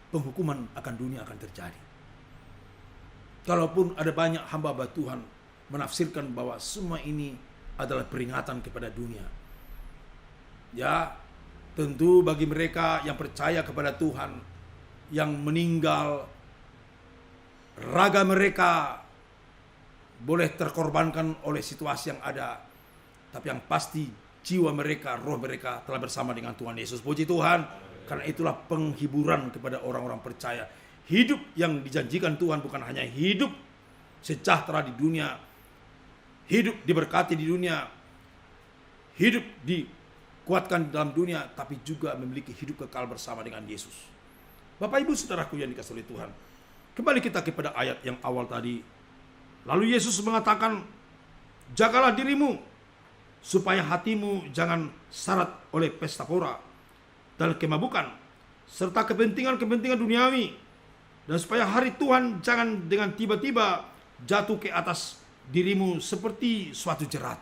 Penghukuman akan dunia akan terjadi. Kalaupun ada banyak hamba Tuhan menafsirkan bahwa semua ini adalah peringatan kepada dunia. Ya, tentu bagi mereka yang percaya kepada Tuhan, yang meninggal, raga mereka boleh terkorbankan oleh situasi yang ada. Tapi yang pasti jiwa mereka, roh mereka telah bersama dengan Tuhan Yesus. Puji Tuhan. Karena itulah penghiburan kepada orang-orang percaya. Hidup yang dijanjikan Tuhan bukan hanya hidup sejahtera di dunia, hidup diberkati di dunia, hidup dikuatkan dalam dunia, tapi juga memiliki hidup kekal bersama dengan Yesus. Bapak Ibu Saudaraku yang dikasihi oleh Tuhan, kembali kita kepada ayat yang awal tadi. Lalu Yesus mengatakan, jagalah dirimu supaya hatimu jangan syarat oleh pesta pora dan kemabukan serta kepentingan-kepentingan duniawi, dan supaya hari Tuhan jangan dengan tiba-tiba jatuh ke atas dirimu seperti suatu jerat.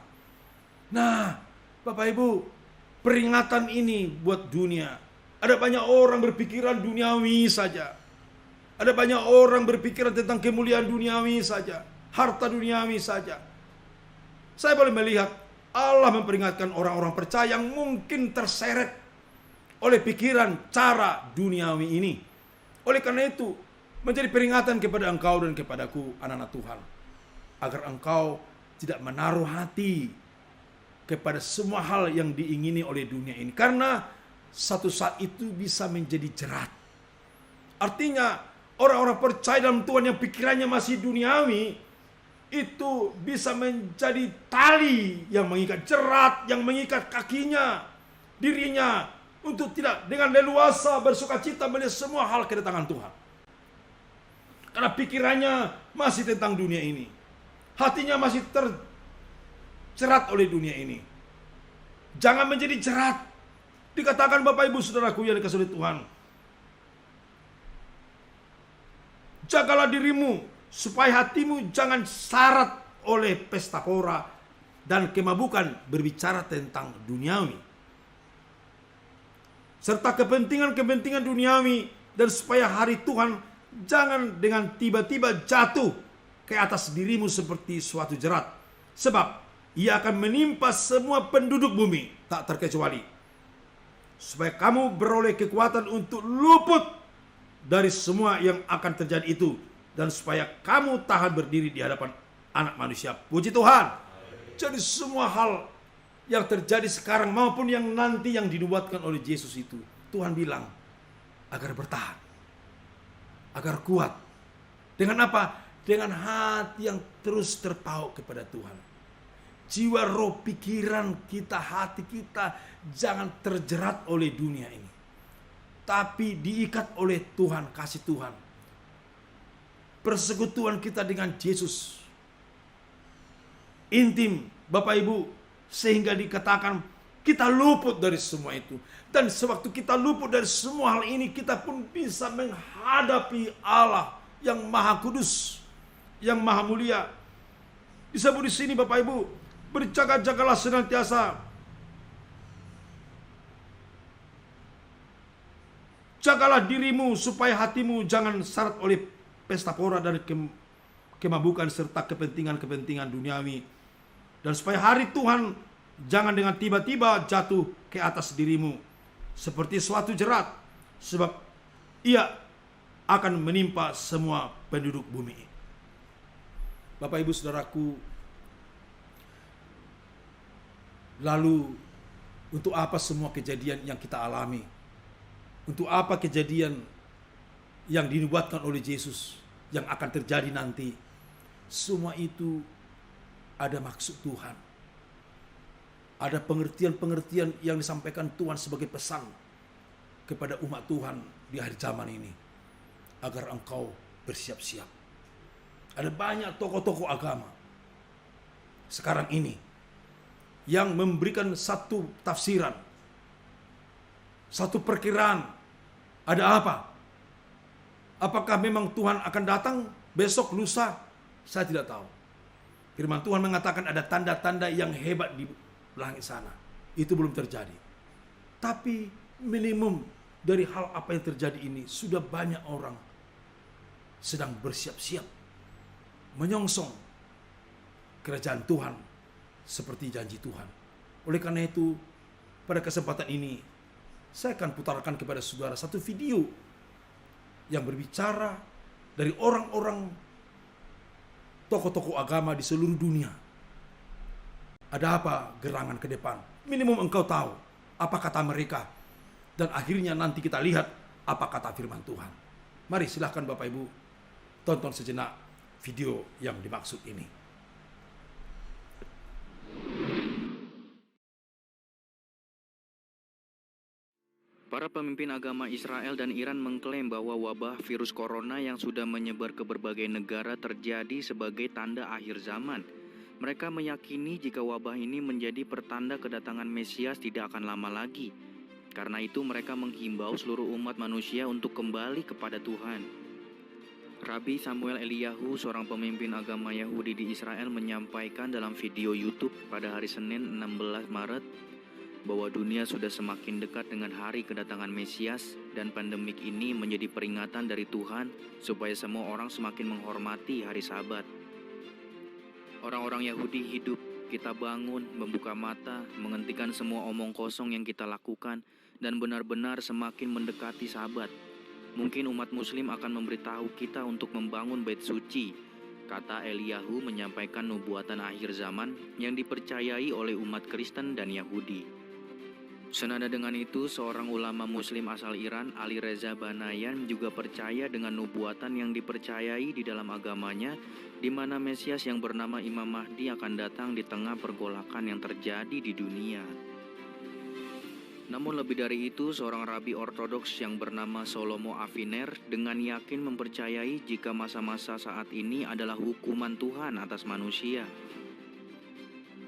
Nah, Bapak Ibu, peringatan ini buat dunia. Ada banyak orang berpikiran duniawi saja. Ada banyak orang berpikiran tentang kemuliaan duniawi saja, harta duniawi saja. Saya boleh melihat Allah memperingatkan orang-orang percaya yang mungkin terseret oleh pikiran cara duniawi ini. Oleh karena itu, menjadi peringatan kepada engkau dan kepadaku, anak-anak Tuhan, agar engkau tidak menaruh hati kepada semua hal yang diingini oleh dunia ini. Karena satu saat itu bisa menjadi jerat. Artinya, orang-orang percaya dalam Tuhan yang pikirannya masih duniawi, itu bisa menjadi tali yang mengikat, jerat yang mengikat kakinya, dirinya, untuk tidak dengan leluasa bersuka cita melihat semua hal kedatangan Tuhan. Karena pikirannya masih tentang dunia ini. Hatinya masih terjerat oleh dunia ini. Jangan menjadi jerat. Dikatakan Bapak Ibu Saudaraku yang dikasihi oleh Tuhan, jagalah dirimu supaya hatimu jangan syarat oleh pesta pora dan kemabukan, berbicara tentang duniawi, serta kepentingan-kepentingan duniawi, dan supaya hari Tuhan jangan dengan tiba-tiba jatuh ke atas dirimu seperti suatu jerat. Sebab ia akan menimpa semua penduduk bumi, tak terkecuali. Supaya kamu beroleh kekuatan untuk luput dari semua yang akan terjadi itu. Dan supaya kamu tahan berdiri di hadapan anak manusia. Puji Tuhan. Jadi semua hal yang terjadi sekarang maupun yang nanti yang dinubuatkan oleh Yesus itu, Tuhan bilang agar bertahan, agar kuat. Dengan apa? Dengan hati yang terus terpaut kepada Tuhan. Jiwa, roh, pikiran kita, hati kita jangan terjerat oleh dunia ini, tapi diikat oleh Tuhan, kasih Tuhan. Persekutuan kita dengan Yesus intim, Bapak Ibu, sehingga dikatakan kita luput dari semua itu. Dan sewaktu kita luput dari semua hal ini, kita pun bisa menghadapi Allah yang Maha Kudus, yang Maha Mulia. Disebut di sini Bapak Ibu, berjaga-jagalah senantiasa. Jagalah dirimu supaya hatimu jangan syarat oleh pesta pora dan kemabukan serta kepentingan-kepentingan duniawi. Dan supaya hari Tuhan jangan dengan tiba-tiba jatuh ke atas dirimu seperti suatu jerat, sebab ia akan menimpa semua penduduk bumi. Bapak Ibu Saudaraku, lalu untuk apa semua kejadian yang kita alami? Untuk apa kejadian yang dinubuatkan oleh Yesus yang akan terjadi nanti? Semua itu ada maksud Tuhan. Ada pengertian-pengertian yang disampaikan Tuhan sebagai pesan kepada umat Tuhan di akhir zaman ini, agar engkau bersiap-siap. Ada banyak tokoh-tokoh agama sekarang ini yang memberikan satu tafsiran, satu perkiraan. Ada apa? Apakah memang Tuhan akan datang besok, lusa? Saya tidak tahu. Firman Tuhan mengatakan ada tanda-tanda yang hebat di langit sana. Itu belum terjadi. Tapi minimum dari hal apa yang terjadi ini, sudah banyak orang sedang bersiap-siap menyongsong kerajaan Tuhan seperti janji Tuhan. Oleh karena itu, pada kesempatan ini, saya akan putarkan kepada saudara satu video yang berbicara dari orang-orang tokoh-tokoh agama di seluruh dunia. Ada apa gerangan ke depan? Minimum engkau tahu apa kata mereka. Dan akhirnya nanti kita lihat apa kata firman Tuhan. Mari silahkan Bapak Ibu tonton sejenak video yang dimaksud ini. Para pemimpin agama Israel dan Iran mengklaim bahwa wabah virus corona yang sudah menyebar ke berbagai negara terjadi sebagai tanda akhir zaman. Mereka meyakini jika wabah ini menjadi pertanda kedatangan Mesias tidak akan lama lagi. Karena itu mereka menghimbau seluruh umat manusia untuk kembali kepada Tuhan. Rabbi Samuel Eliyahu, seorang pemimpin agama Yahudi di Israel, menyampaikan dalam video YouTube pada hari Senin 16 Maret bahwa dunia sudah semakin dekat dengan hari kedatangan Mesias dan pandemik ini menjadi peringatan dari Tuhan supaya semua orang semakin menghormati hari Sabat. Orang-orang Yahudi hidup, kita bangun, membuka mata, menghentikan semua omong kosong yang kita lakukan dan benar-benar semakin mendekati Sabat. Mungkin umat Muslim akan memberitahu kita untuk membangun bait suci, kata Eliyahu menyampaikan nubuatan akhir zaman yang dipercayai oleh umat Kristen dan Yahudi. Senada dengan itu, seorang ulama Muslim asal Iran, Ali Reza Banayan, juga percaya dengan nubuatan yang dipercayai di dalam agamanya, di mana Mesias yang bernama Imam Mahdi akan datang di tengah pergolakan yang terjadi di dunia. Namun lebih dari itu, seorang rabi ortodoks yang bernama Shlomo Aviner dengan yakin mempercayai jika masa-masa saat ini adalah hukuman Tuhan atas manusia.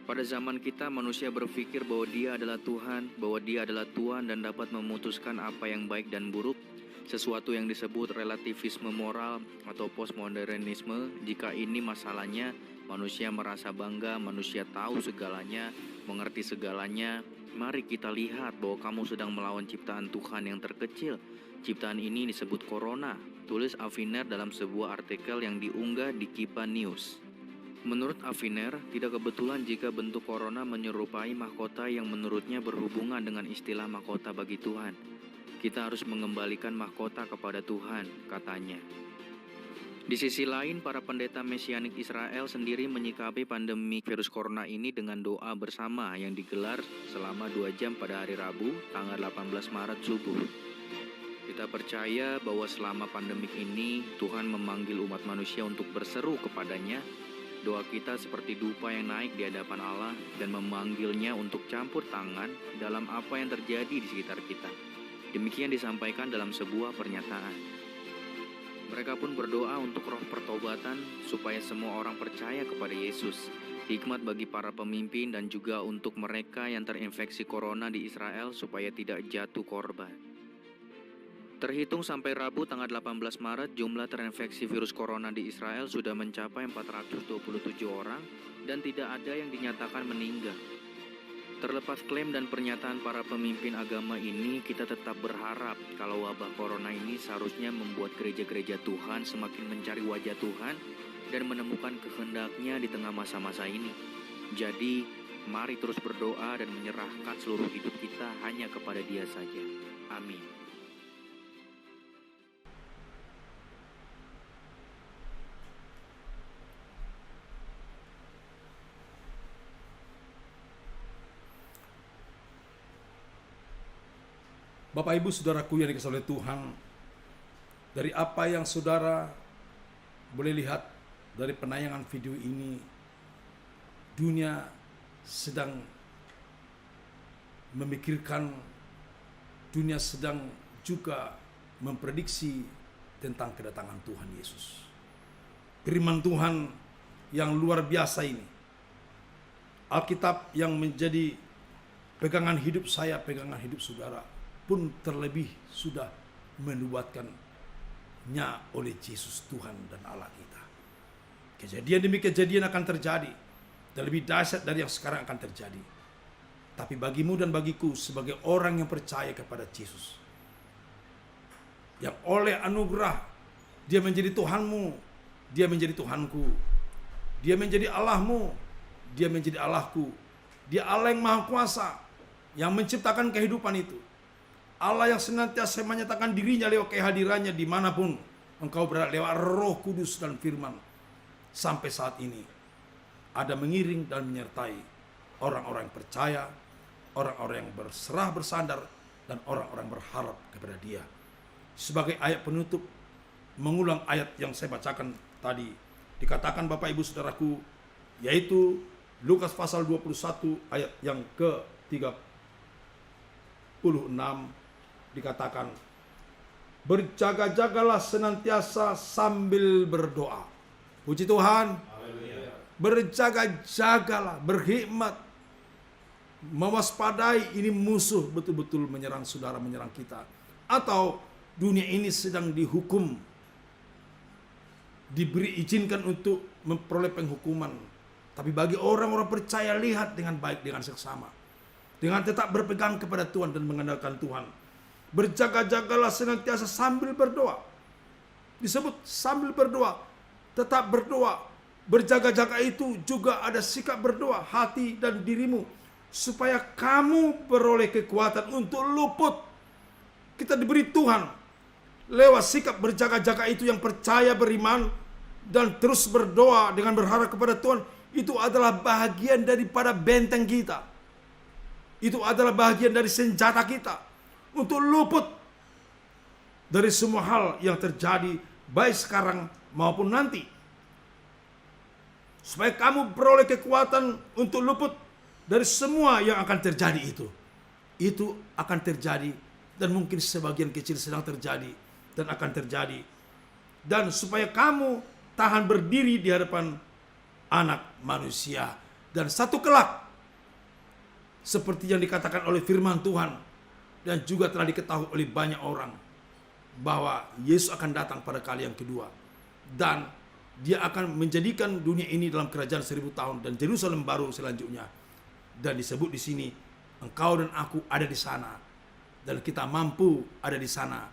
Pada zaman kita, manusia berpikir bahwa dia adalah Tuhan, bahwa dia adalah Tuhan dan dapat memutuskan apa yang baik dan buruk, sesuatu yang disebut relativisme moral atau postmodernisme. Jika ini masalahnya, manusia merasa bangga, manusia tahu segalanya, mengerti segalanya. Mari kita lihat bahwa kamu sedang melawan ciptaan Tuhan yang terkecil. Ciptaan ini disebut Corona, tulis Aviner dalam sebuah artikel yang diunggah di Kipa News. Menurut Aviner, tidak kebetulan jika bentuk Corona menyerupai mahkota yang menurutnya berhubungan dengan istilah mahkota bagi Tuhan. Kita harus mengembalikan mahkota kepada Tuhan, katanya. Di sisi lain, para pendeta mesianik Israel sendiri menyikapi pandemi virus corona ini dengan doa bersama yang digelar selama 2 jam pada hari Rabu, tanggal 18 Maret subuh. Kita percaya bahwa selama pandemik ini, Tuhan memanggil umat manusia untuk berseru kepadanya. Doa kita seperti dupa yang naik di hadapan Allah dan memanggilnya untuk campur tangan dalam apa yang terjadi di sekitar kita. Demikian disampaikan dalam sebuah pernyataan. Mereka pun berdoa untuk roh pertobatan supaya semua orang percaya kepada Yesus, hikmat bagi para pemimpin dan juga untuk mereka yang terinfeksi corona di Israel supaya tidak jatuh korban. Terhitung sampai Rabu tanggal 18 Maret, jumlah terinfeksi virus corona di Israel sudah mencapai 427 orang dan tidak ada yang dinyatakan meninggal. Terlepas klaim dan pernyataan para pemimpin agama ini, kita tetap berharap kalau wabah corona ini seharusnya membuat gereja-gereja Tuhan semakin mencari wajah Tuhan dan menemukan kehendak-Nya di tengah masa-masa ini. Jadi, mari terus berdoa dan menyerahkan seluruh hidup kita hanya kepada Dia saja. Amin. Bapak Ibu Saudaraku yang dikasihi oleh Tuhan, dari apa yang saudara boleh lihat dari penayangan video ini, dunia sedang memikirkan, dunia sedang juga memprediksi tentang kedatangan Tuhan Yesus. Firman Tuhan yang luar biasa ini Alkitab yang menjadi pegangan hidup saya, pegangan hidup saudara pun terlebih sudah menubuatkannya oleh Yesus Tuhan dan Allah kita. Kejadian demi kejadian akan terjadi dan lebih dahsyat dari yang sekarang akan terjadi. Tapi bagimu dan bagiku sebagai orang yang percaya kepada Yesus, yang oleh anugerah Dia menjadi Tuhanmu, Dia menjadi Tuhanku, Dia menjadi Allahmu, Dia menjadi Allahku. Dia Allah yang Maha Kuasa, yang menciptakan kehidupan itu. Allah yang senantiasa menyatakan dirinya lewat kehadirannya dimanapun engkau berada, lewat Roh Kudus dan Firman. Sampai saat ini ada mengiring dan menyertai orang-orang yang percaya, orang-orang yang berserah bersandar, dan orang-orang berharap kepada Dia. Sebagai ayat penutup, mengulang ayat yang saya bacakan tadi, dikatakan Bapak Ibu Saudaraku, yaitu Lukas pasal 21 ayat yang ke-36, dikatakan, berjaga-jagalah senantiasa sambil berdoa. Puji Tuhan. Berjaga-jagalah, berhikmat, mewaspadai. Ini musuh betul-betul menyerang saudara, menyerang kita. Atau dunia ini sedang dihukum, diberi izinkan untuk memperoleh penghukuman. Tapi bagi orang-orang percaya, lihat dengan baik, dengan seksama, dengan tetap berpegang kepada Tuhan dan mengandalkan Tuhan. Berjaga-jagalah senantiasa sambil berdoa. Disebut sambil berdoa, tetap berdoa. Berjaga-jaga itu juga ada sikap berdoa hati dan dirimu, supaya kamu beroleh kekuatan untuk luput. Kita diberi Tuhan lewat sikap berjaga-jaga itu, yang percaya, beriman, dan terus berdoa dengan berharap kepada Tuhan. Itu adalah bahagian daripada benteng kita. Itu adalah bahagian dari senjata kita untuk luput dari semua hal yang terjadi, baik sekarang maupun nanti. Supaya kamu beroleh kekuatan untuk luput dari semua yang akan terjadi itu. Itu akan terjadi, dan mungkin sebagian kecil sedang terjadi dan akan terjadi. Dan supaya kamu tahan berdiri di hadapan Anak Manusia. Dan satu kelak, seperti yang dikatakan oleh firman Tuhan, dan juga telah diketahui oleh banyak orang, bahwa Yesus akan datang pada kali yang kedua. Dan Dia akan menjadikan dunia ini dalam kerajaan 1000 tahun dan Yerusalem baru selanjutnya. Dan disebut di sini, engkau dan aku ada di sana, dan kita mampu ada di sana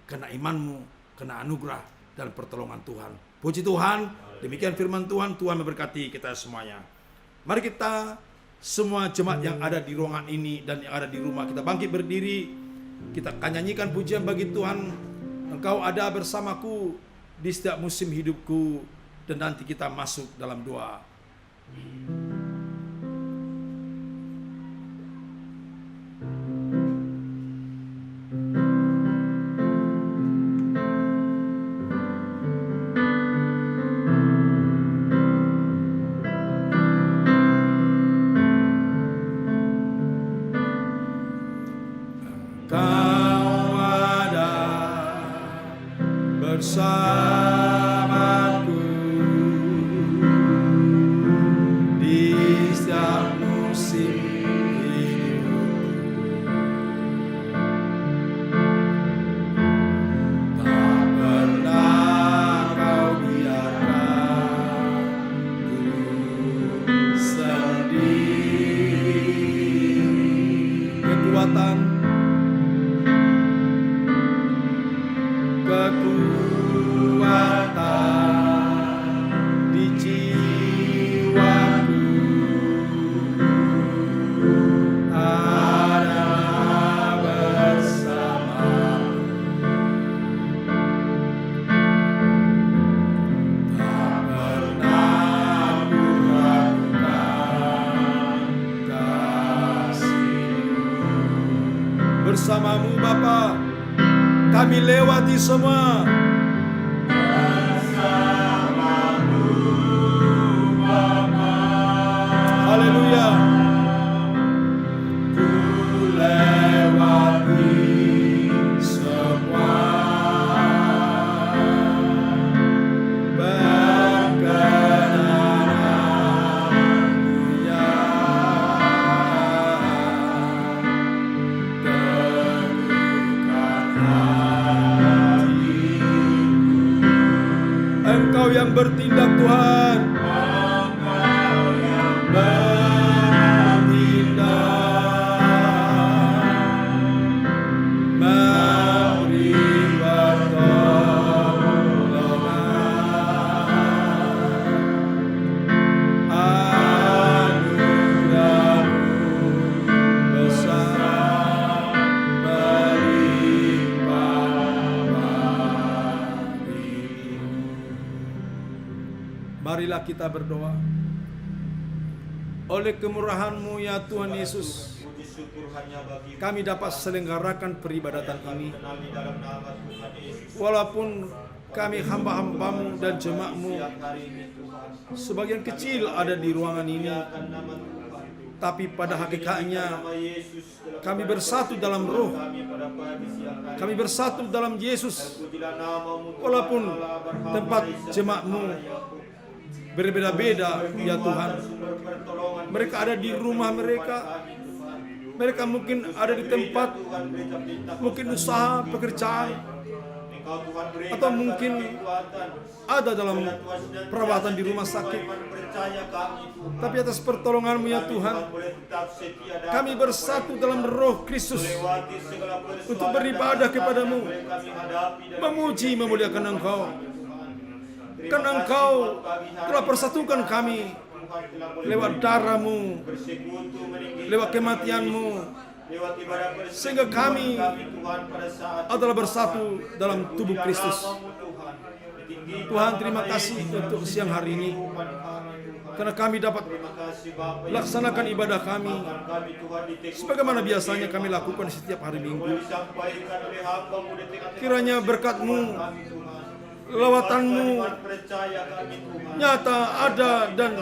karena imanmu, karena anugerah dan pertolongan Tuhan. Puji Tuhan. Demikian firman Tuhan. Tuhan memberkati kita semuanya. Mari kita semua jemaat yang ada di ruangan ini dan yang ada di rumah, kita bangkit berdiri. Kita akan nyanyikan pujian bagi Tuhan. Engkau ada bersamaku di setiap musim hidupku. Dan nanti kita masuk dalam doa. Engkau ada bersamaku di setiap musim hidupku. Tak pernah kau biarkan ku sendiri. Kekuatan di jiwaku adalah bersamamu. Tak pernah ku ragukan kasih-Mu. Bersamamu Bapa, kami lewati semua. Bersamamu Bapa. Haleluya. Ku lewati semua. Berkenan-Mu ya yang bertindak Tuhan. Marilah kita berdoa. Oleh kemurahan-Mu ya Tuhan Yesus, kami dapat selenggarakan peribadatan ini. Walaupun kami hamba-hamba-Mu dan jemaat-Mu sebagian kecil ada di ruangan ini, tapi pada hakikatnya kami bersatu dalam roh. Kami bersatu dalam Yesus. Walaupun tempat jemaat-Mu berbeda-beda ya Tuhan. Mereka ada di rumah mereka. Mereka mungkin ada di tempat, mungkin usaha, pekerjaan, atau mungkin ada dalam perawatan di rumah sakit. Tapi atas pertolongan-Mu ya Tuhan, kami bersatu dalam roh Kristus untuk beribadah kepada-Mu, memuji, memuliakan Engkau. Karena Engkau telah persatukan kami lewat darah-Mu, lewat kematian-Mu, sehingga kami adalah bersatu dalam tubuh Kristus. Tuhan, terima kasih untuk siang hari ini, karena kami dapat laksanakan ibadah kami sebagaimana biasanya kami lakukan setiap hari Minggu. Kiranya berkat-Mu, lawatan-Mu nyata ada dan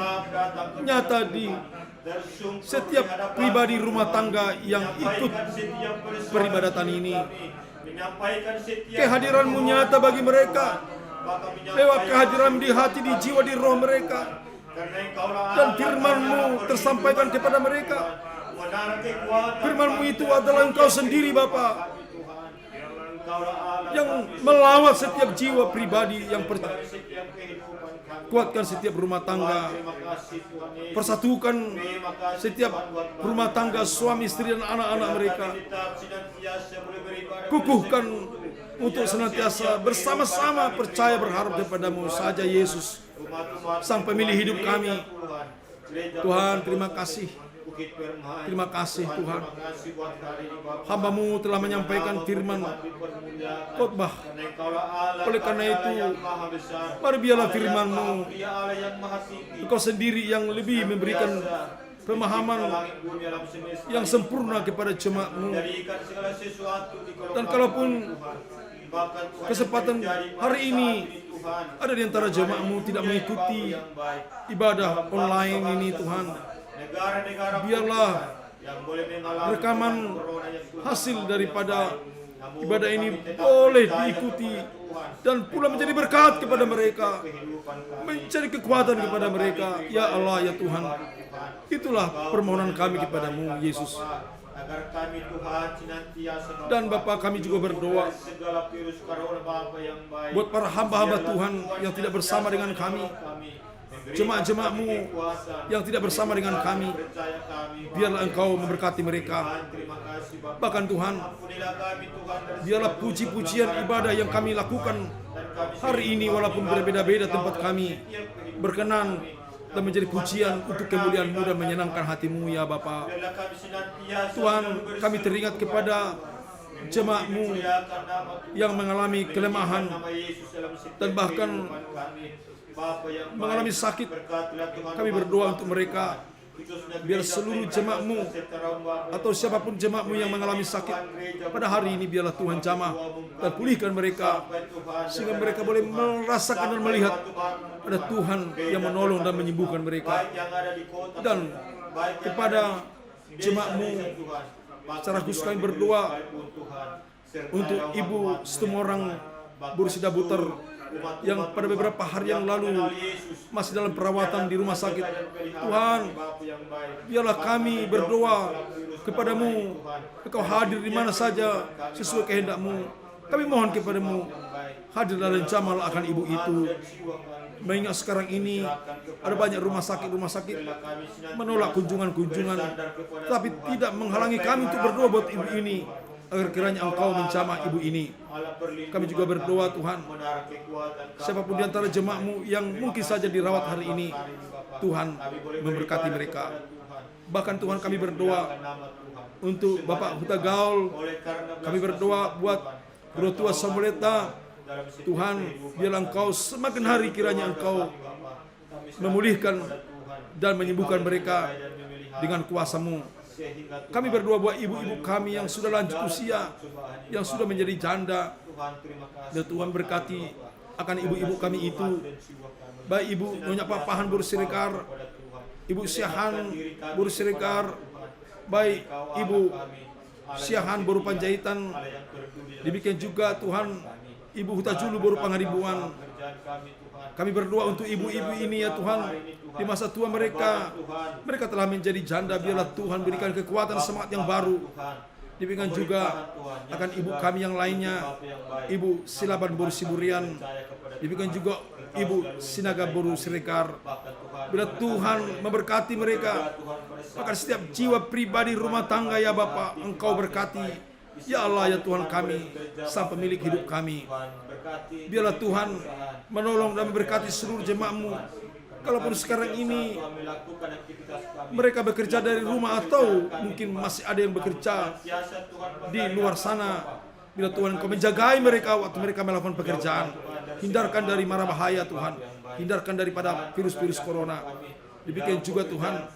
nyata di setiap pribadi rumah tangga yang ikut peribadatan ini. Kehadiran-Mu nyata bagi mereka lewat kehadiran di hati, di jiwa, di roh mereka, dan firman-Mu tersampaikan kepada mereka. Firman-Mu itu adalah Engkau sendiri Bapa, yang melawat setiap jiwa pribadi yang percaya. Kuatkan setiap rumah tangga, persatukan setiap rumah tangga, suami, istri, dan anak-anak mereka. Kukuhkan untuk senantiasa bersama-sama percaya berharap kepada-Mu saja Yesus, Sang Pemilih hidup kami. Tuhan, terima kasih. Terima kasih Tuhan. Hamba-Mu telah menyampaikan firman khotbah. Oleh karena itu, mari biarlah firman-Mu, Engkau sendiri yang lebih memberikan pemahaman yang sempurna kepada jemaat-Mu. Dan kalaupun kesempatan hari ini ada di antara jemaat-Mu tidak mengikuti ibadah online ini Tuhan, biarlah rekaman hasil daripada ibadah ini boleh diikuti dan pula menjadi berkat kepada mereka, menjadi kekuatan kepada mereka. Ya Allah, ya Tuhan, itulah permohonan kami kepada-Mu Yesus. Dan Bapa, kami juga berdoa buat para hamba-hamba Tuhan yang tidak bersama dengan kami, jemaat-jemaat-Mu yang tidak bersama dengan kami. Biarlah Engkau memberkati mereka. Bahkan Tuhan, biarlah puji-pujian ibadah yang kami lakukan hari ini, walaupun berbeda-beda tempat kami, berkenan dan menjadi pujian untuk kemuliaan-Mu dan menyenangkan hati-Mu ya Bapa. Tuhan, kami teringat kepada jemaat-Mu yang mengalami kelemahan dan bahkan mengalami sakit. Kami berdoa untuk mereka. Biar seluruh jemaat-Mu atau siapapun jemaat-Mu yang mengalami sakit pada hari ini, biarlah Tuhan jamah dan pulihkan mereka, sehingga mereka boleh merasakan dan melihat ada Tuhan yang menolong dan menyembuhkan mereka. Dan kepada jemaat-Mu secara khusus kami berdoa untuk Ibu Situmorang Bursida Buter yang pada beberapa hari yang lalu masih dalam perawatan di rumah sakit. Tuhan, biarlah kami berdoa kepada-Mu, Engkau hadir di mana saja sesuai kehendak-Mu. Kami mohon kepada-Mu, hadir dan jamah akan ibu itu. Mengingat sekarang ini ada banyak rumah sakit menolak kunjungan-kunjungan, tapi tidak menghalangi kami untuk berdoa buat ibu ini, agar kiranya Engkau menjamah ibu ini. Kami juga berdoa Tuhan, siapapun di antara jemaat-Mu yang mungkin saja dirawat hari ini, Tuhan memberkati mereka. Bahkan Tuhan, kami berdoa untuk Bapak Huta Gaul, kami berdoa buat Brotua Samuleta. Tuhan, biarlah Engkau semakin hari kiranya Engkau memulihkan dan menyembuhkan mereka dengan kuasa-Mu. Kami berdoa buat ibu-ibu kami yang sudah lanjut usia, yang sudah menjadi janda. Dan Tuhan berkati akan ibu-ibu kami itu, baik Ibu Nyonya Papahan Boru Siregar, Ibu Siahan Boru Siregar, baik Ibu Siahan Boru Panjaitan, demikian juga Tuhan Ibu Huta Julu Boru Pangaribuan. Kami berdoa untuk ibu-ibu ini ya Tuhan, di masa tua mereka telah menjadi janda, biarlah Tuhan berikan kekuatan semangat yang baru. Demikian juga akan ibu kami yang lainnya, Ibu Silaban Boru Siburian, demikian juga Ibu Sinaga Boru Siregar. Bila Tuhan memberkati mereka, maka setiap jiwa pribadi rumah tangga ya Bapa, Engkau berkati. Ya Allah ya Tuhan kami, Sang Pemilik hidup kami, biarlah Tuhan menolong dan memberkati seluruh jemaat-Mu. Kalaupun sekarang ini mereka bekerja dari rumah atau mungkin masih ada yang bekerja di luar sana, bila Tuhan Engkau menjagai mereka waktu mereka melakukan pekerjaan. Hindarkan dari mara bahaya Tuhan, hindarkan daripada virus-virus corona. Demikian juga Tuhan,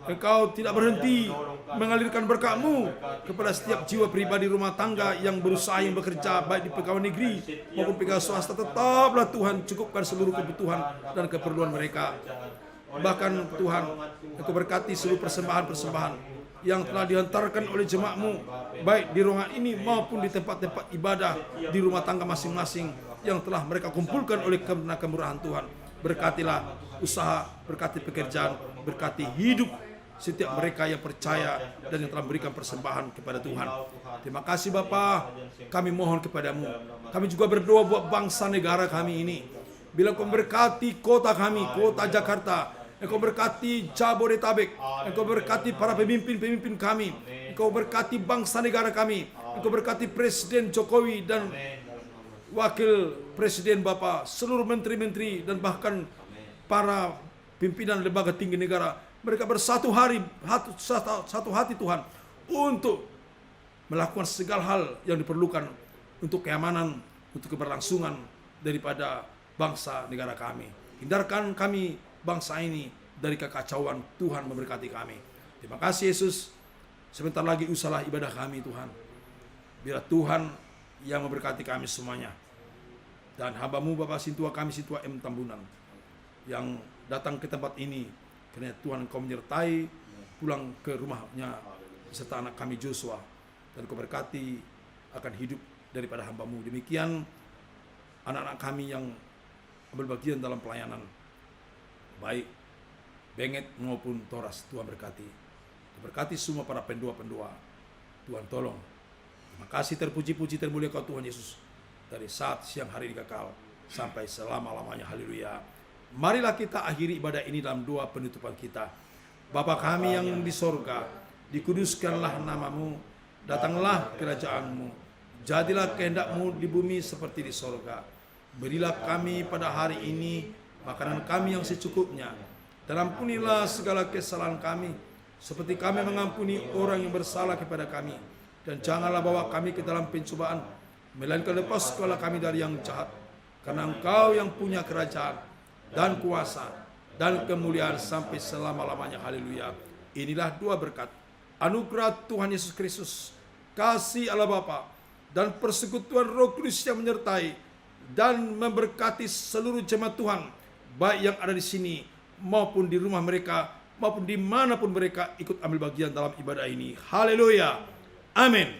Engkau tidak berhenti mengalirkan berkat-Mu kepada setiap jiwa pribadi rumah tangga yang berusaha, yang bekerja baik di pegawai negeri maupun pegawai swasta. Tetaplah Tuhan cukupkan seluruh kebutuhan dan keperluan mereka. Bahkan Tuhan, Engkau berkati seluruh persembahan-persembahan yang telah dihantarkan oleh jemaat-Mu, baik di ruangan ini maupun di tempat-tempat ibadah di rumah tangga masing-masing yang telah mereka kumpulkan oleh kemurahan Tuhan. Berkatilah usaha, berkati pekerjaan, berkati hidup setiap mereka yang percaya dan yang telah memberikan persembahan kepada Tuhan. Terima kasih Bapa, kami mohon kepadamu. Kami juga berdoa buat bangsa negara kami ini. Bila Engkau memberkati kota kami, kota Jakarta, Engkau berkati Jabodetabek, Engkau berkati para pemimpin-pemimpin kami, Engkau berkati bangsa negara kami, Engkau berkati Presiden Jokowi dan Wakil Presiden Bapa, seluruh menteri-menteri dan bahkan para pimpinan lembaga tinggi negara. Mereka bersatu hati Tuhan untuk melakukan segala hal yang diperlukan untuk keamanan, untuk keberlangsungan daripada bangsa negara kami. Hindarkan kami bangsa ini dari kekacauan. Tuhan memberkati kami. Terima kasih Yesus. Sebentar lagi usahlah ibadah kami Tuhan. Biar Tuhan yang memberkati kami semuanya. Dan hamba-Mu Bapak Sintua kami, Sintua M. Tambunan, yang datang ke tempat ini, karena Tuhan Engkau menyertai pulang ke rumahnya serta anak kami Joshua, dan Engkau berkati akan hidup daripada hamba-Mu. Demikian anak-anak kami yang ambil bagian dalam pelayanan, baik Benget maupun Toras, Tuhan berkati. Berkati semua para pendua-pendua, Tuhan tolong. Terima kasih, terpuji-puji, termulia Kau Tuhan Yesus, dari saat siang hari dikekal sampai selama-lamanya. Haleluya. Marilah kita akhiri ibadah ini dalam doa penutupan kita. Bapa kami yang di sorga, dikuduskanlah nama-Mu, datanglah kerajaan-Mu, jadilah kehendak-Mu di bumi seperti di sorga. Berilah kami pada hari ini makanan kami yang secukupnya, dan ampunilah segala kesalahan kami, seperti kami mengampuni orang yang bersalah kepada kami. Dan janganlah bawa kami ke dalam pencobaan, melainkan lepaskanlah kami dari yang jahat. Karena Engkau yang punya kerajaan dan kuasa dan kemuliaan sampai selama-lamanya. Haleluya. Inilah dua berkat, anugerah Tuhan Yesus Kristus, kasih Allah Bapa, dan persekutuan Roh Kudus yang menyertai dan memberkati seluruh jemaat Tuhan, baik yang ada di sini maupun di rumah mereka, maupun dimanapun mereka ikut ambil bagian dalam ibadah ini. Haleluya. Amin.